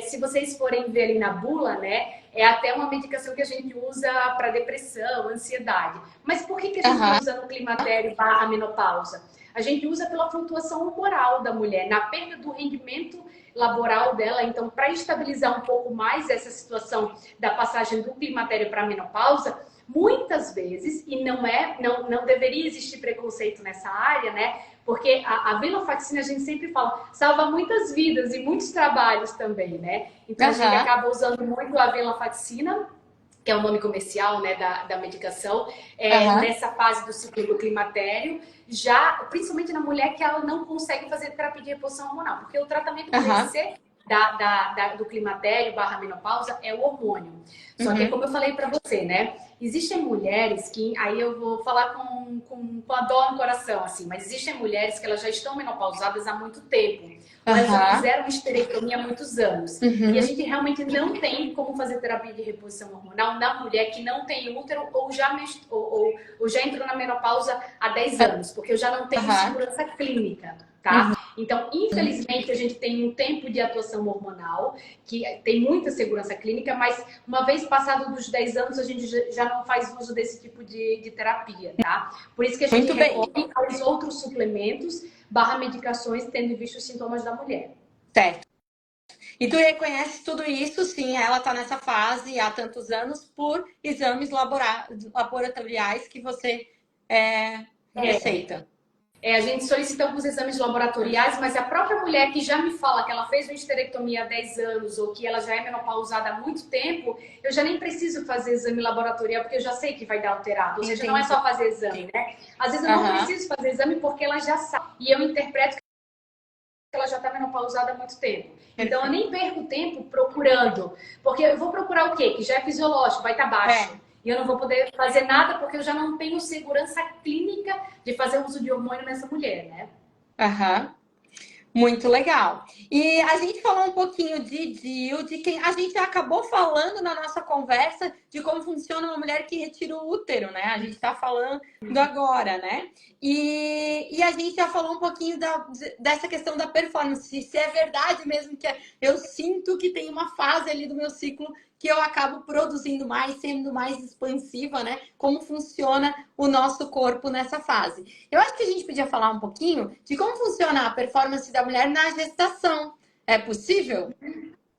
se vocês forem ver ali na bula, né, é até uma medicação que a gente usa para depressão, ansiedade. Mas por que a gente usa no climatério / menopausa? A gente usa pela flutuação humoral da mulher, na perda do rendimento laboral dela. Então, para estabilizar um pouco mais essa situação da passagem do climatério para a menopausa, muitas vezes, e não deveria existir preconceito nessa área, né? Porque a venlafaxina, a gente sempre fala, salva muitas vidas e muitos trabalhos também, né? Então, a gente acaba usando muito a venlafaxina, que é o nome comercial, né, da medicação, nessa fase do ciclo do climatério, já, principalmente na mulher que ela não consegue fazer terapia de reposição hormonal, porque o tratamento PDC do climatério / menopausa é o hormônio. Só que é como eu falei para você, né? Existem mulheres que, aí eu vou falar com a dor no coração, assim, mas existem mulheres que elas já estão menopausadas há muito tempo. Elas já fizeram esterectomia há muitos anos. E a gente realmente não tem como fazer terapia de reposição hormonal na mulher que não tem útero ou já entrou na menopausa há 10 anos, porque eu já não tenho segurança clínica, tá? Então, infelizmente, a gente tem um tempo de atuação hormonal, que tem muita segurança clínica, mas uma vez passado dos 10 anos, a gente já não faz uso desse tipo de terapia, tá? Por isso que a gente recorre aos outros suplementos / medicações, tendo em vista os sintomas da mulher. Certo. E tu reconhece tudo isso, sim, ela tá nessa fase há tantos anos por exames laboratoriais que você receita. A gente solicita alguns exames laboratoriais, mas a própria mulher que já me fala que ela fez uma esterectomia há 10 anos ou que ela já é menopausada há muito tempo, eu já nem preciso fazer exame laboratorial porque eu já sei que vai dar alterado. Ou seja, não é só fazer exame, né? Às vezes eu não preciso fazer exame porque ela já sabe. E eu interpreto que ela já está menopausada há muito tempo. Então eu nem perco tempo procurando. Porque eu vou procurar o quê? Que já é fisiológico, vai estar baixo. E eu não vou poder fazer nada porque eu já não tenho segurança clínica de fazer uso de hormônio nessa mulher, né? Muito legal. E a gente falou um pouquinho de DIU, de quem a gente acabou falando na nossa conversa de como funciona uma mulher que retira o útero, né? A gente está falando agora, né? E a gente já falou um pouquinho dessa questão da performance, se é verdade mesmo que eu sinto que tem uma fase ali do meu ciclo que eu acabo produzindo mais, sendo mais expansiva, né? Como funciona o nosso corpo nessa fase. Eu acho que a gente podia falar um pouquinho de como funciona a performance da mulher na gestação. É possível?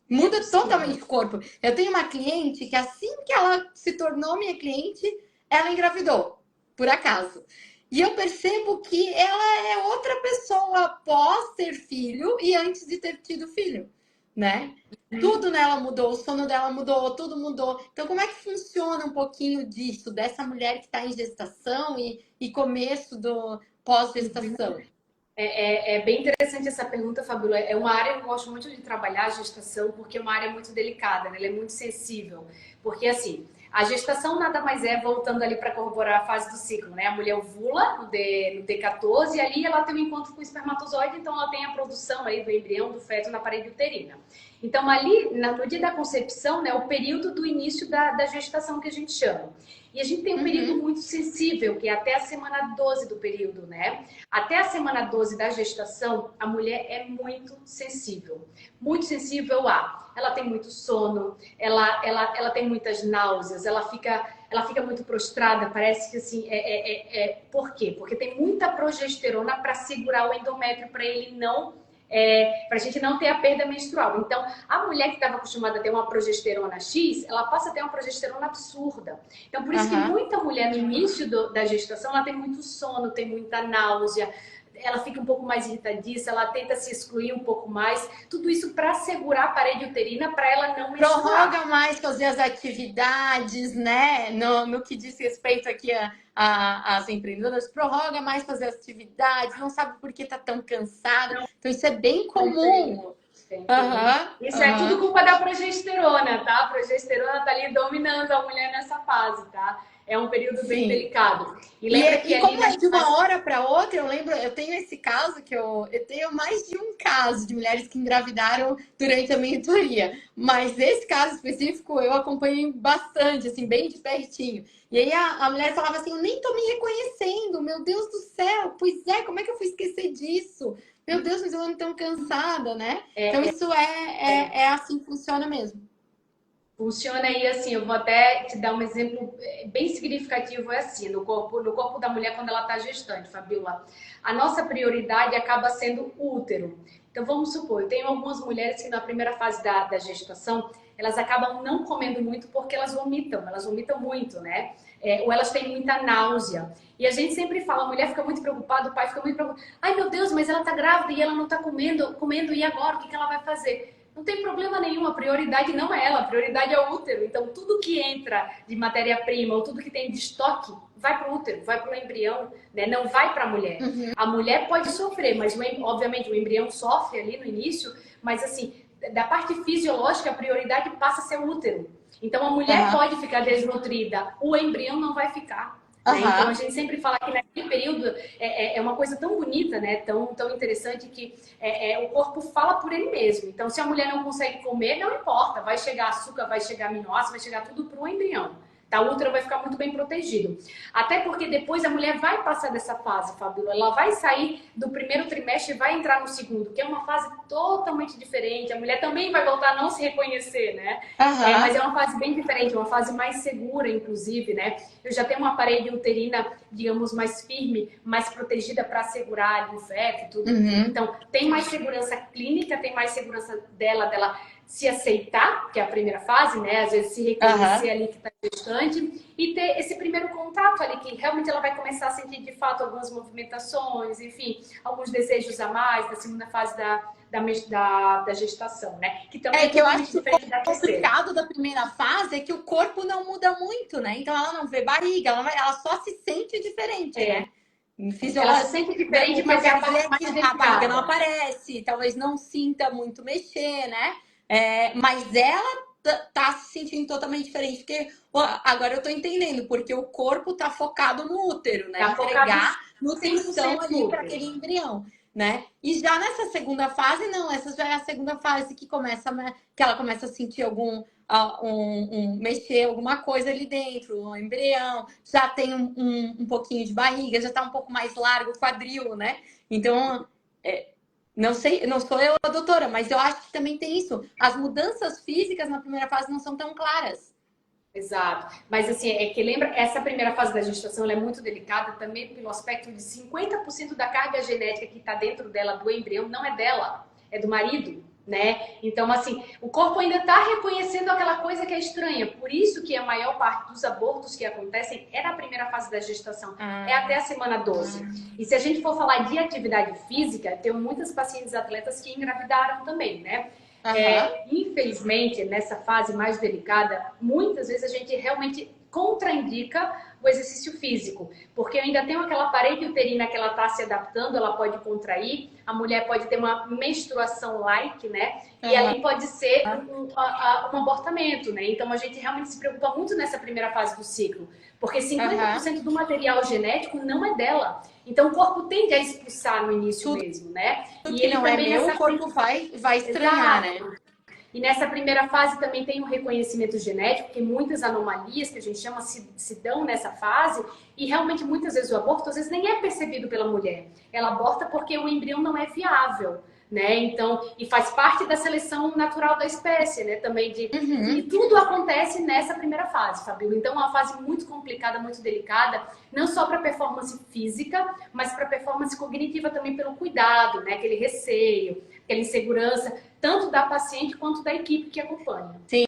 Muda totalmente o corpo. Eu tenho uma cliente que assim que ela se tornou minha cliente, ela engravidou, por acaso. E eu percebo que ela é outra pessoa após ter filho e antes de ter tido filho, né? Tudo nela mudou, o sono dela mudou, tudo mudou. Então, como é que funciona um pouquinho disso, dessa mulher que está em gestação e começo do pós-gestação? É bem interessante essa pergunta, Fabíola. É uma área que eu gosto muito de trabalhar, a gestação, porque é uma área muito delicada, né? Ela é muito sensível. Porque, assim, a gestação nada mais é, voltando ali para corroborar a fase do ciclo, né? A mulher ovula no D14 e ali ela tem um encontro com o espermatozoide, então ela tem a produção aí do embrião, do feto na parede uterina. Então, ali, no dia da concepção, né, o período do início da gestação que a gente chama. E a gente tem um período muito sensível, que é até a semana 12 do período, né? Até a semana 12 da gestação, a mulher é muito sensível. Muito sensível ela tem muito sono, ela tem muitas náuseas, ela fica muito prostrada, parece que assim, por quê? Porque tem muita progesterona para segurar o endométrio, para ele não... para a gente não ter a perda menstrual. Então, a mulher que estava acostumada a ter uma progesterona X, ela passa a ter uma progesterona absurda. Então, por isso que muita mulher no início da gestação, ela tem muito sono, tem muita náusea, ela fica um pouco mais irritadiça, ela tenta se excluir um pouco mais. Tudo isso para segurar a parede uterina, para ela não menstruar. Prorroga mais fazer as atividades, né? No que diz respeito aqui às empreendedoras, prorroga mais fazer as atividades, não sabe por que tá tão cansada. Então, isso é bem comum. Isso é tudo culpa da progesterona, tá? A progesterona tá ali dominando a mulher nessa fase, tá? É um período bem delicado. E como é de uma hora para outra, eu tenho esse caso que eu tenho mais de um caso de mulheres que engravidaram durante a mentoria. Mas esse caso específico eu acompanhei bastante, assim, bem de pertinho. E aí a mulher falava assim, eu nem tô me reconhecendo, meu Deus do céu, pois é, como é que eu fui esquecer disso? Meu Deus, mas eu ando tão cansada, né? Então isso é assim que funciona mesmo. Funciona aí assim, eu vou até te dar um exemplo bem significativo, é assim, no corpo da mulher quando ela está gestante, Fabiola. A nossa prioridade acaba sendo o útero. Então vamos supor, eu tenho algumas mulheres que na primeira fase da gestação, elas acabam não comendo muito porque elas vomitam muito, né? Ou elas têm muita náusea. E a gente sempre fala, a mulher fica muito preocupada, o pai fica muito preocupado. Ai meu Deus, mas ela tá grávida e ela não tá comendo, e agora? O que ela vai fazer? Não tem problema nenhum, a prioridade não é ela, a prioridade é o útero. Então, tudo que entra de matéria-prima ou tudo que tem de estoque vai para o útero, vai para o embrião, né? Não vai para a mulher. Uhum. A mulher pode sofrer, mas obviamente o embrião sofre ali no início, mas assim, da parte fisiológica, a prioridade passa a ser o útero. Então, a mulher pode ficar desnutrida, o embrião não vai ficar. Né? Então a gente sempre fala que naquele período é uma coisa tão bonita, né? Tão interessante que o corpo fala por ele mesmo. Então se a mulher não consegue comer, não importa, vai chegar açúcar, vai chegar aminoácido, vai chegar tudo para o embrião. Tá? O útero vai ficar muito bem protegido. Até porque depois a mulher vai passar dessa fase, Fabíola. Ela vai sair do primeiro trimestre e vai entrar no segundo, que é uma fase totalmente diferente. A mulher também vai voltar a não se reconhecer, né? Mas é uma fase bem diferente, uma fase mais segura, inclusive, né? Eu já tenho uma parede uterina, digamos, mais firme, mais protegida para segurar o feto e tudo. Então, tem mais segurança clínica, tem mais segurança dela se aceitar, que é a primeira fase, né? Às vezes se reconhecer ali que está gestante e ter esse primeiro contato ali, que realmente ela vai começar a sentir de fato algumas movimentações, enfim, alguns desejos a mais na segunda fase da gestação, né? Que também que eu acho que o complicado da primeira fase é que o corpo não muda muito, né? Então ela não vê barriga, ela só se sente diferente, né? Ela se sente diferente, mas é a parte mais delicada. A barriga não aparece, talvez não sinta muito mexer, né? Mas ela tá se sentindo totalmente diferente, porque agora eu tô entendendo, porque o corpo tá focado no útero, né? Tá entregar nutrição ali para útero. aquele embrião, né? E já nessa segunda fase, não, essa já é a segunda fase que ela começa a sentir mexer alguma coisa ali dentro, um embrião, já tem um pouquinho de barriga, já tá um pouco mais largo o quadril, né? Então, não sei, não sou eu a doutora, mas eu acho que também tem isso. As mudanças físicas na primeira fase não são tão claras. Exato. Mas assim, é que lembra, essa primeira fase da gestação ela é muito delicada também pelo aspecto de 50% da carga genética que está dentro dela, do embrião, não é dela, é do marido, né? Então, assim, o corpo ainda está reconhecendo aquela coisa que é estranha. Por isso que a maior parte dos abortos que acontecem é na primeira fase da gestação, é até a semana 12. E se a gente for falar de atividade física, tem muitas pacientes atletas que engravidaram também, né? Infelizmente, nessa fase mais delicada, muitas vezes a gente realmente contraindica o exercício físico, porque ainda tem aquela parede uterina que ela está se adaptando, ela pode contrair, a mulher pode ter uma menstruação light, né? E ali pode ser um abortamento, né? Então a gente realmente se preocupa muito nessa primeira fase do ciclo, porque 50% do material genético não é dela. Então o corpo tende a expulsar no início mesmo, né? E ele não é meu, o corpo vai estranhar, né? E nessa primeira fase também tem o reconhecimento genético, que muitas anomalias que a gente chama se dão nessa fase, e realmente muitas vezes o aborto às vezes nem é percebido pela mulher. Ela aborta porque o embrião não é viável, né? Então, e faz parte da seleção natural da espécie, né? Também e tudo acontece nessa primeira fase, Fabíola. Então, é uma fase muito complicada, muito delicada, não só para performance física, mas para performance cognitiva também pelo cuidado, né? Aquele receio, aquela insegurança, tanto da paciente quanto da equipe que acompanha. Sim.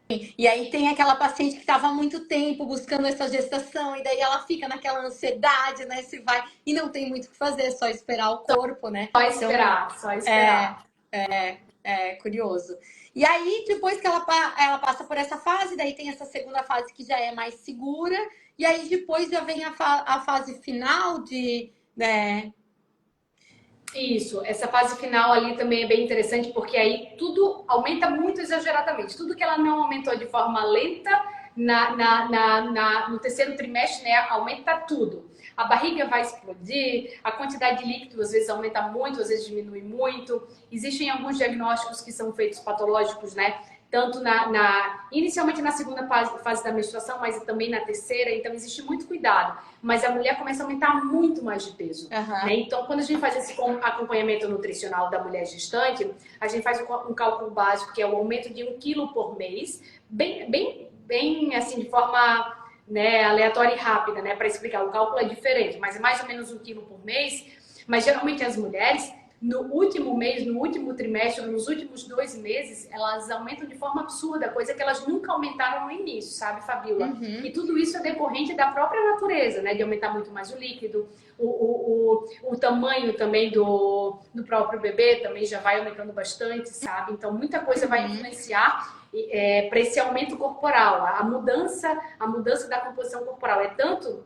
E aí tem aquela paciente que estava há muito tempo buscando essa gestação, e daí ela fica naquela ansiedade, né? Se vai, e não tem muito o que fazer, só esperar o corpo, né? Só esperar. É curioso. E aí, depois que ela passa por essa fase, daí tem essa segunda fase que já é mais segura, e aí depois já vem a fase final né? Isso, essa fase final ali também é bem interessante, porque aí tudo aumenta muito exageradamente. Tudo que ela não aumentou de forma lenta no terceiro trimestre, né, aumenta tudo. A barriga vai explodir, a quantidade de líquido às vezes aumenta muito, às vezes diminui muito. Existem alguns diagnósticos que são feitos patológicos, né, tanto inicialmente na segunda fase da menstruação, mas também na terceira, então existe muito cuidado. Mas a mulher começa a aumentar muito mais de peso. Né? Então, quando a gente faz esse acompanhamento nutricional da mulher gestante, a gente faz um cálculo básico, que é o aumento de 1 quilo por mês, bem assim, de forma, né, aleatória e rápida, né, para explicar. O cálculo é diferente, mas é mais ou menos 1 quilo por mês. Mas geralmente as mulheres, no último mês, no último trimestre, nos últimos 2 meses, elas aumentam de forma absurda, coisa que elas nunca aumentaram no início, sabe, Fabíola? E tudo isso é decorrente da própria natureza, né, de aumentar muito mais o líquido, o tamanho também do próprio bebê também já vai aumentando bastante, sabe? Então muita coisa vai influenciar para esse aumento corporal, a mudança da composição corporal. É tanto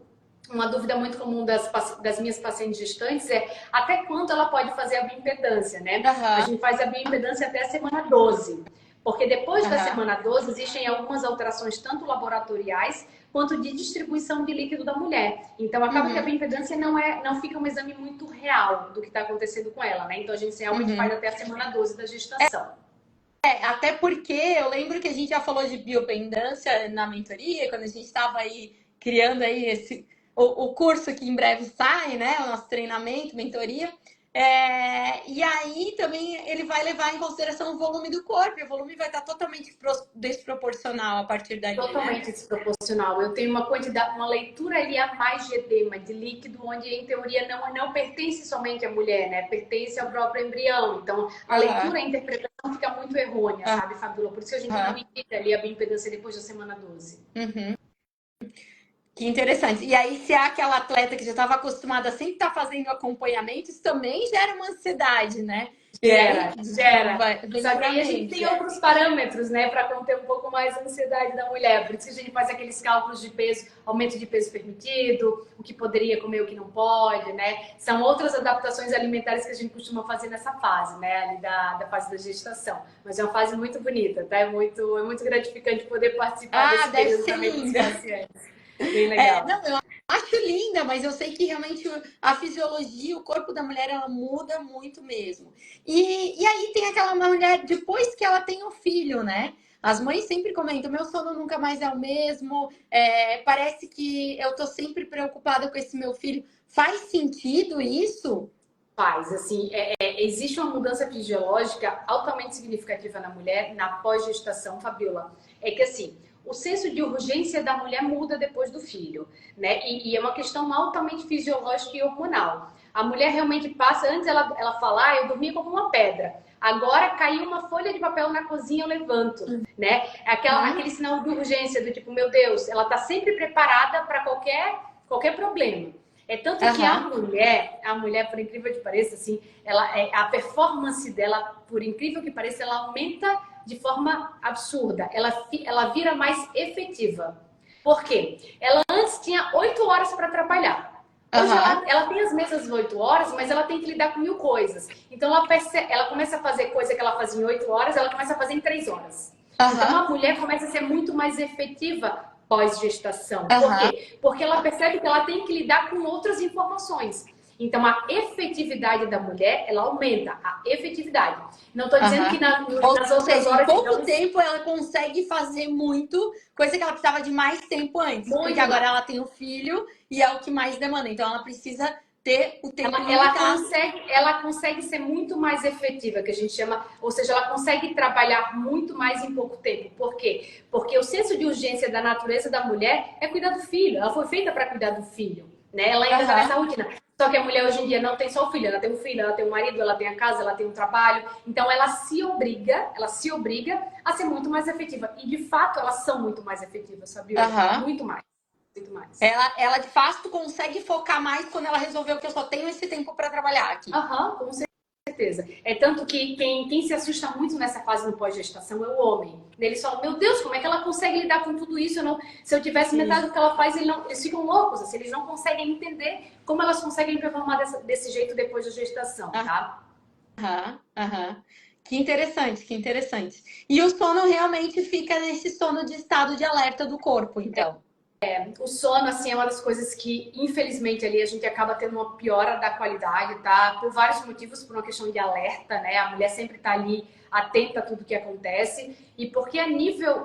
uma dúvida muito comum das minhas pacientes gestantes é até quanto ela pode fazer a bioimpedância, né? A gente faz a bioimpedância até a semana 12. Porque depois da semana 12 existem algumas alterações, tanto laboratoriais quanto de distribuição de líquido da mulher. Então acaba que a bioimpedância não fica um exame muito real do que está acontecendo com ela, né? Então a gente realmente faz até a semana 12 da gestação. Até porque eu lembro que a gente já falou de bioimpedância na mentoria, quando a gente estava aí criando aí o curso que em breve sai, né? O nosso treinamento, mentoria. E aí também ele vai levar em consideração o volume do corpo. E o volume vai estar totalmente desproporcional a partir daí. Totalmente desproporcional. Eu tenho uma leitura ali a mais de edema, de líquido, onde em teoria não pertence somente à mulher, né? Pertence ao próprio embrião. Então a leitura e a interpretação fica muito errônea, sabe, Fabíola? Por isso que a gente não indica ali a bioimpedância depois da semana 12. Que interessante. E aí, se é aquela atleta que já estava acostumada a sempre estar fazendo acompanhamento, isso também gera uma ansiedade, né? Gera. Só que aí a gente tem outros parâmetros, né, para conter um pouco mais a ansiedade da mulher. Por isso que a gente faz aqueles cálculos de peso, aumento de peso permitido, o que poderia comer, o que não pode, né? São outras adaptações alimentares que a gente costuma fazer nessa fase, né, ali da fase da gestação. Mas é uma fase muito bonita, tá? É muito gratificante poder participar desse período também com os pacientes. Bem legal. Eu acho linda, mas eu sei que realmente a fisiologia, o corpo da mulher, ela muda muito mesmo. E aí tem aquela mulher, depois que ela tem o filho, né? As mães sempre comentam, meu sono nunca mais é o mesmo, parece que eu tô sempre preocupada com esse meu filho. Faz sentido isso? Faz, assim, existe uma mudança fisiológica altamente significativa na mulher na pós-gestação, Fabíola. É que assim, o senso de urgência da mulher muda depois do filho, né? E é uma questão altamente fisiológica e hormonal. A mulher realmente passa, antes ela fala, eu dormia como uma pedra. Agora caiu uma folha de papel na cozinha, eu levanto, né? Aquele sinal de urgência do tipo, meu Deus, ela tá sempre preparada para qualquer problema. É tanto que a mulher, por incrível que pareça, assim, a performance dela, por incrível que pareça, ela aumenta de forma absurda. Ela vira mais efetiva. Por quê? Ela antes tinha 8 horas para trabalhar. Hoje ela tem as mesmas 8 horas, mas ela tem que lidar com 1000 coisas. Então ela começa a fazer coisa que ela fazia em 8 horas, ela começa a fazer em 3 horas. Então a mulher começa a ser muito mais efetiva pós-gestação. Por quê? Porque ela percebe que ela tem que lidar com outras informações. Então, a efetividade da mulher, ela aumenta. A efetividade. Não estou dizendo que nas outras horas... Em pouco tempo, ela consegue fazer muito, coisa que ela precisava de mais tempo antes. Porque agora ela tem o filho e é o que mais demanda. Então, ela precisa ter o tempo ela consegue ser muito mais efetiva, que a gente chama, ou seja, ela consegue trabalhar muito mais em pouco tempo. Por quê? Porque o senso de urgência da natureza da mulher é cuidar do filho. Ela foi feita para cuidar do filho, né? Ela ainda está nessa rotina. Só que a mulher hoje em dia não tem só o filho, ela tem um filho, ela tem um marido, ela tem a casa, ela tem um trabalho. Então ela se obriga a ser muito mais efetiva. E de fato elas são muito mais efetivas, sabia? Muito mais. Muito mais. Ela de fato consegue focar mais quando ela resolveu que eu só tenho esse tempo para trabalhar aqui. Com certeza. É tanto que quem se assusta muito nessa fase no pós-gestação é o homem. Eles falam, meu Deus, como é que ela consegue lidar com tudo isso? Se eu tivesse metade do que ela faz, eles ficam loucos. Assim, eles não conseguem entender como elas conseguem performar desse jeito depois da gestação, tá? Que interessante, que interessante. E o sono realmente fica nesse sono de estado de alerta do corpo, então. O sono, assim, é uma das coisas que, infelizmente, ali a gente acaba tendo uma piora da qualidade, tá? Por vários motivos, por uma questão de alerta, né? A mulher sempre tá ali atenta a tudo que acontece. E porque a nível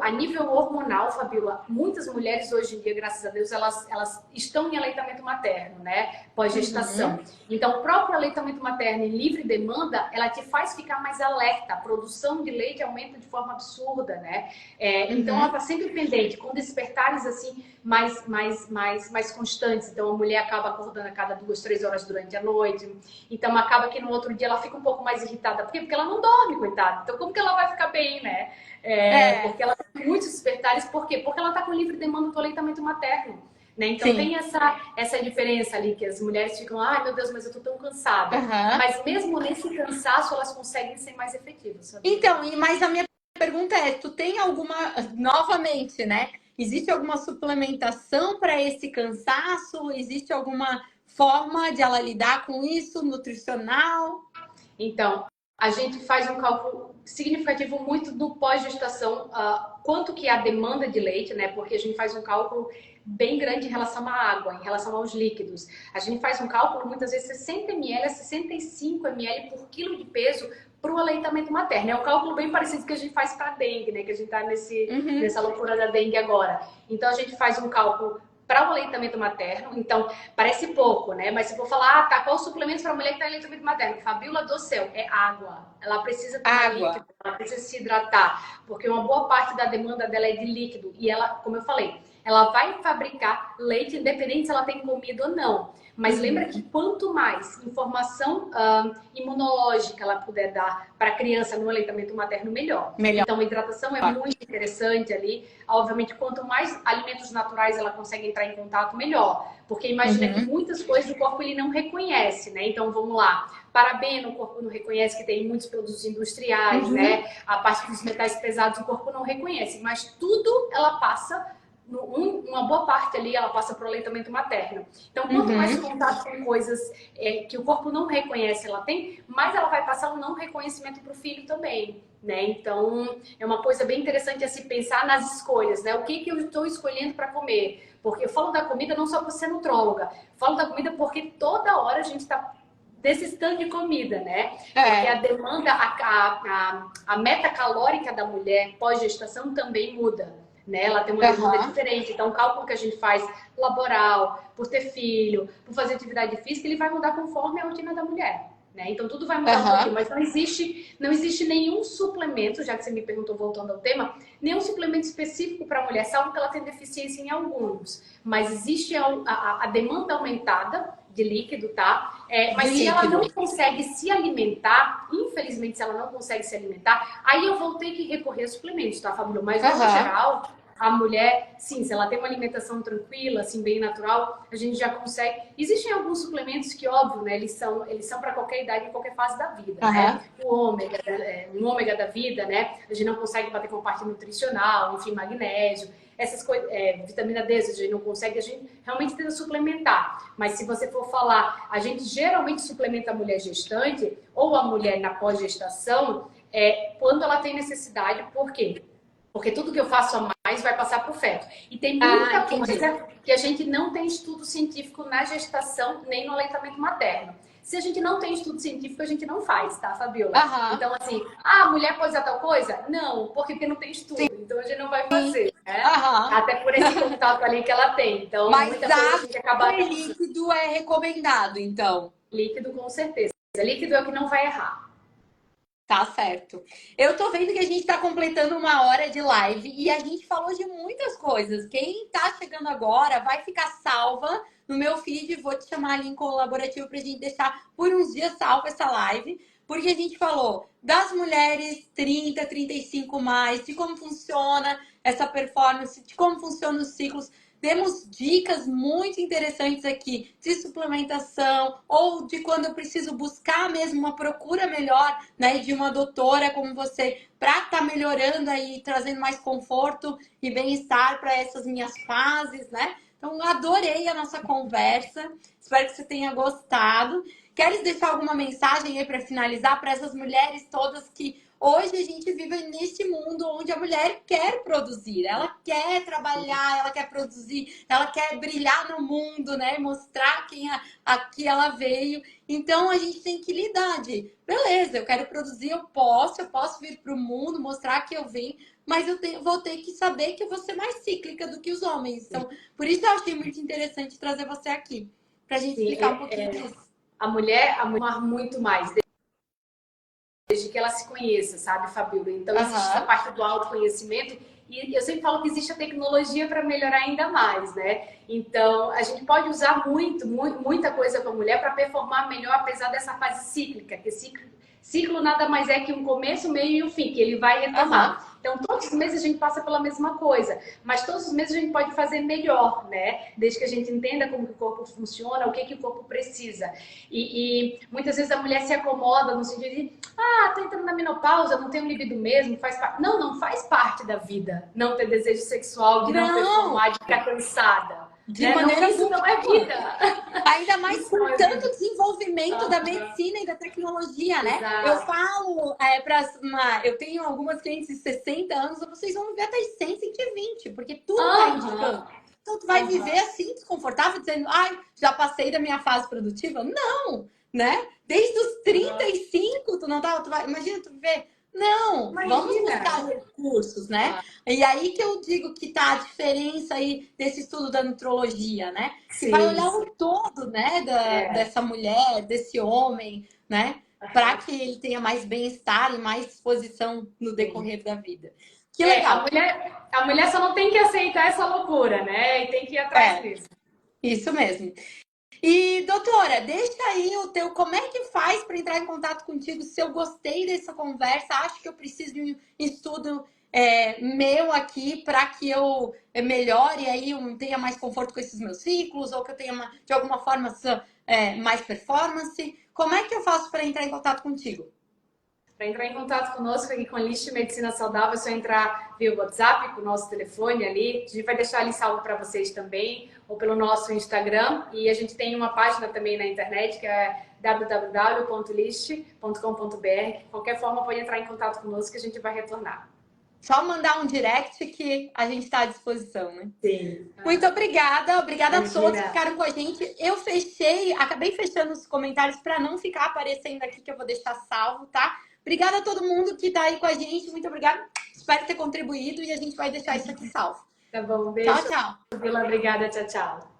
hormonal, Fabíola, muitas mulheres hoje em dia, graças a Deus, elas estão em aleitamento materno, né? Pós-gestação. Então, o próprio aleitamento materno em livre demanda, ela te faz ficar mais alerta. A produção de leite aumenta de forma absurda, né? Então, ela está sempre pendente, com despertares assim mais constantes. Então, a mulher acaba acordando a cada 2, 3 horas durante a noite. Então, acaba que no outro dia ela fica um pouco mais irritada. Por quê? Porque ela não dorme, coitada. Então, como que ela vai ficar bem, né? Porque ela tem muitos despertares. Por quê? Porque ela está com livre demanda do aleitamento materno. Né? Então, tem essa diferença ali, que as mulheres ficam, ai meu Deus, mas eu tô tão cansada. Mas mesmo nesse cansaço, elas conseguem ser mais efetivas. Sabe? Então, mas a minha pergunta é, tu tem alguma, novamente, né? Existe alguma suplementação para esse cansaço? Existe alguma forma de ela lidar com isso, nutricional? Então, a gente faz um cálculo significativo muito do pós-gestação, quanto que é a demanda de leite, né? Porque a gente faz um cálculo bem grande em relação à água, em relação aos líquidos. A gente faz um cálculo, muitas vezes, 60 ml a 65 ml por quilo de peso para o aleitamento materno. É um cálculo bem parecido que a gente faz para a dengue, né? Que a gente está nessa loucura da dengue agora. Então, a gente faz um cálculo para o aleitamento materno. Então, parece pouco, né? Mas se for falar, tá, qual suplementos para a mulher que está em aleitamento materno? Fabíola do céu, é água. Ela precisa tomar líquido, ela precisa se hidratar, porque uma boa parte da demanda dela é de líquido. E ela, como eu falei, ela vai fabricar leite independente se ela tem comido ou não. Mas lembra que quanto mais informação imunológica ela puder dar para a criança no aleitamento materno, melhor. Então, a hidratação é muito interessante ali. Obviamente, quanto mais alimentos naturais ela consegue entrar em contato, melhor. Porque imagina que muitas coisas o corpo ele não reconhece, né? Então, vamos lá. Parabeno, o corpo não reconhece que tem muitos produtos industriais, né? A parte dos metais pesados o corpo não reconhece. Mas tudo ela passa... uma boa parte ali ela passa para o aleitamento materno. Então, quanto mais contato com coisas que o corpo não reconhece ela tem, mais ela vai passar o não reconhecimento para o filho também, né? Então, é uma coisa bem interessante a se pensar nas escolhas, né? O que eu estou escolhendo para comer? Porque eu falo da comida não só por ser nutróloga, falo da comida porque toda hora a gente está necessitando de comida, né? Porque a demanda, a meta calórica da mulher pós-gestação também muda. Né? Ela tem uma demanda diferente. Então, o cálculo que a gente faz laboral, por ter filho, por fazer atividade física, ele vai mudar conforme a rotina da mulher. Né? Então, tudo vai mudar um pouquinho. Mas não existe nenhum suplemento, já que você me perguntou, voltando ao tema, nenhum suplemento específico para a mulher, salvo que ela tenha deficiência em alguns. Mas existe a demanda aumentada de líquido, tá? Mas se ela não consegue se alimentar, infelizmente, se ela não consegue se alimentar, aí eu vou ter que recorrer a suplementos, tá, Fabíola? Mas, no geral, a mulher, sim, se ela tem uma alimentação tranquila, assim, bem natural, a gente já consegue. Existem alguns suplementos que, óbvio, né, eles são para qualquer idade e qualquer fase da vida, né? O ômega da vida, né? A gente não consegue bater com a parte nutricional, enfim, magnésio. Essas coisas, vitamina D, a gente não consegue, a gente realmente tenta suplementar. Mas se você for falar, a gente geralmente suplementa a mulher gestante ou a mulher na pós-gestação quando ela tem necessidade. Por quê? Porque tudo que eu faço a mais vai passar para o feto. E tem muita coisa que a gente não tem estudo científico na gestação nem no aleitamento materno. Se a gente não tem estudo científico, a gente não faz, tá, Fabíola? Então, assim, a mulher pode usar tal coisa? Não, porque não tem estudo. Então, a gente não vai fazer, né? Até por esse contato ali que ela tem. Então, mas muita coisa a gente acaba... líquido é recomendado, então? Líquido, com certeza. Líquido é o que não vai errar. Tá certo. Eu tô vendo que a gente tá completando 1 hora de live e a gente falou de muitas coisas. Quem tá chegando agora vai ficar salva no meu feed. Vou te chamar ali em colaborativo pra gente deixar por uns dias salva essa live. Porque a gente falou das mulheres 30, 35 mais, de como funciona essa performance, de como funcionam os ciclos. Temos dicas muito interessantes aqui de suplementação ou de quando eu preciso buscar mesmo uma procura melhor, né, de uma doutora como você para estar melhorando aí, trazendo mais conforto e bem-estar para essas minhas fases, né? Então, adorei a nossa conversa. Espero que você tenha gostado. Queres deixar alguma mensagem aí para finalizar para essas mulheres todas que hoje a gente vive nesse mundo onde a mulher quer produzir, ela quer trabalhar, ela quer produzir, ela quer brilhar no mundo, né? Mostrar quem aqui ela veio. Então a gente tem que lidar de, beleza, eu quero produzir, eu posso vir para o mundo, mostrar que eu venho, mas vou ter que saber que eu vou ser mais cíclica do que os homens. Então, por isso eu achei muito interessante trazer você aqui, para a gente explicar um pouquinho disso. A mulher muito mais, desde que ela se conheça, sabe, Fabíola? Então, existe essa parte do autoconhecimento e eu sempre falo que existe a tecnologia para melhorar ainda mais, né? Então, a gente pode usar muita coisa com a mulher para performar melhor, apesar dessa fase cíclica, que ciclo nada mais é que um começo, meio e um fim, que ele vai retomar. Então, todos os meses a gente passa pela mesma coisa, mas todos os meses a gente pode fazer melhor, né? Desde que a gente entenda como que o corpo funciona, o que o corpo precisa. E muitas vezes a mulher se acomoda no sentido de, tô entrando na menopausa, não tenho libido mesmo, faz parte. Não faz parte da vida não ter desejo sexual, de não performar, de ficar cansada. De maneira isso não é vida. Ainda mais com tanto desenvolvimento da medicina e da tecnologia, né? Exato. Eu falo, eu tenho algumas clientes de 60 anos, vocês vão viver até 100, 120, porque tudo tá indicando. Então, tu vai viver assim, desconfortável, dizendo, já passei da minha fase produtiva? Não, né? Desde os 35, tu não tava, imagina tu viver... Não, vamos buscar recursos, né? E aí que eu digo que tá a diferença aí desse estudo da nutrologia, né? Que vai olhar o todo, né, dessa mulher, desse homem, né? Para que ele tenha mais bem-estar e mais disposição no decorrer da vida. Que legal. A mulher só não tem que aceitar essa loucura, né? E tem que ir atrás disso. Isso mesmo. E, doutora, deixa aí como é que faz para entrar em contato contigo? Se eu gostei dessa conversa, acho que eu preciso de um estudo meu aqui para que eu melhore aí, eu tenha mais conforto com esses meus ciclos, ou que eu tenha, de alguma forma, mais performance. Como é que eu faço para entrar em contato contigo? Para entrar em contato conosco aqui com a Lish Medicina Saudável, é só entrar via WhatsApp, com o nosso telefone ali. A gente vai deixar ali salvo para vocês também, ou pelo nosso Instagram. E a gente tem uma página também na internet, que é www.lish.com.br. De qualquer forma, pode entrar em contato conosco que a gente vai retornar. Só mandar um direct que a gente está à disposição, né? Sim. Muito obrigada. Obrigada a todos que ficaram com a gente. Eu acabei fechando os comentários para não ficar aparecendo aqui, que eu vou deixar salvo, tá? Obrigada a todo mundo que tá aí com a gente. Muito obrigada. Espero ter contribuído e a gente vai deixar isso aqui salvo. Tá bom, beijo. Tchau, tchau. Obrigada, tchau, tchau.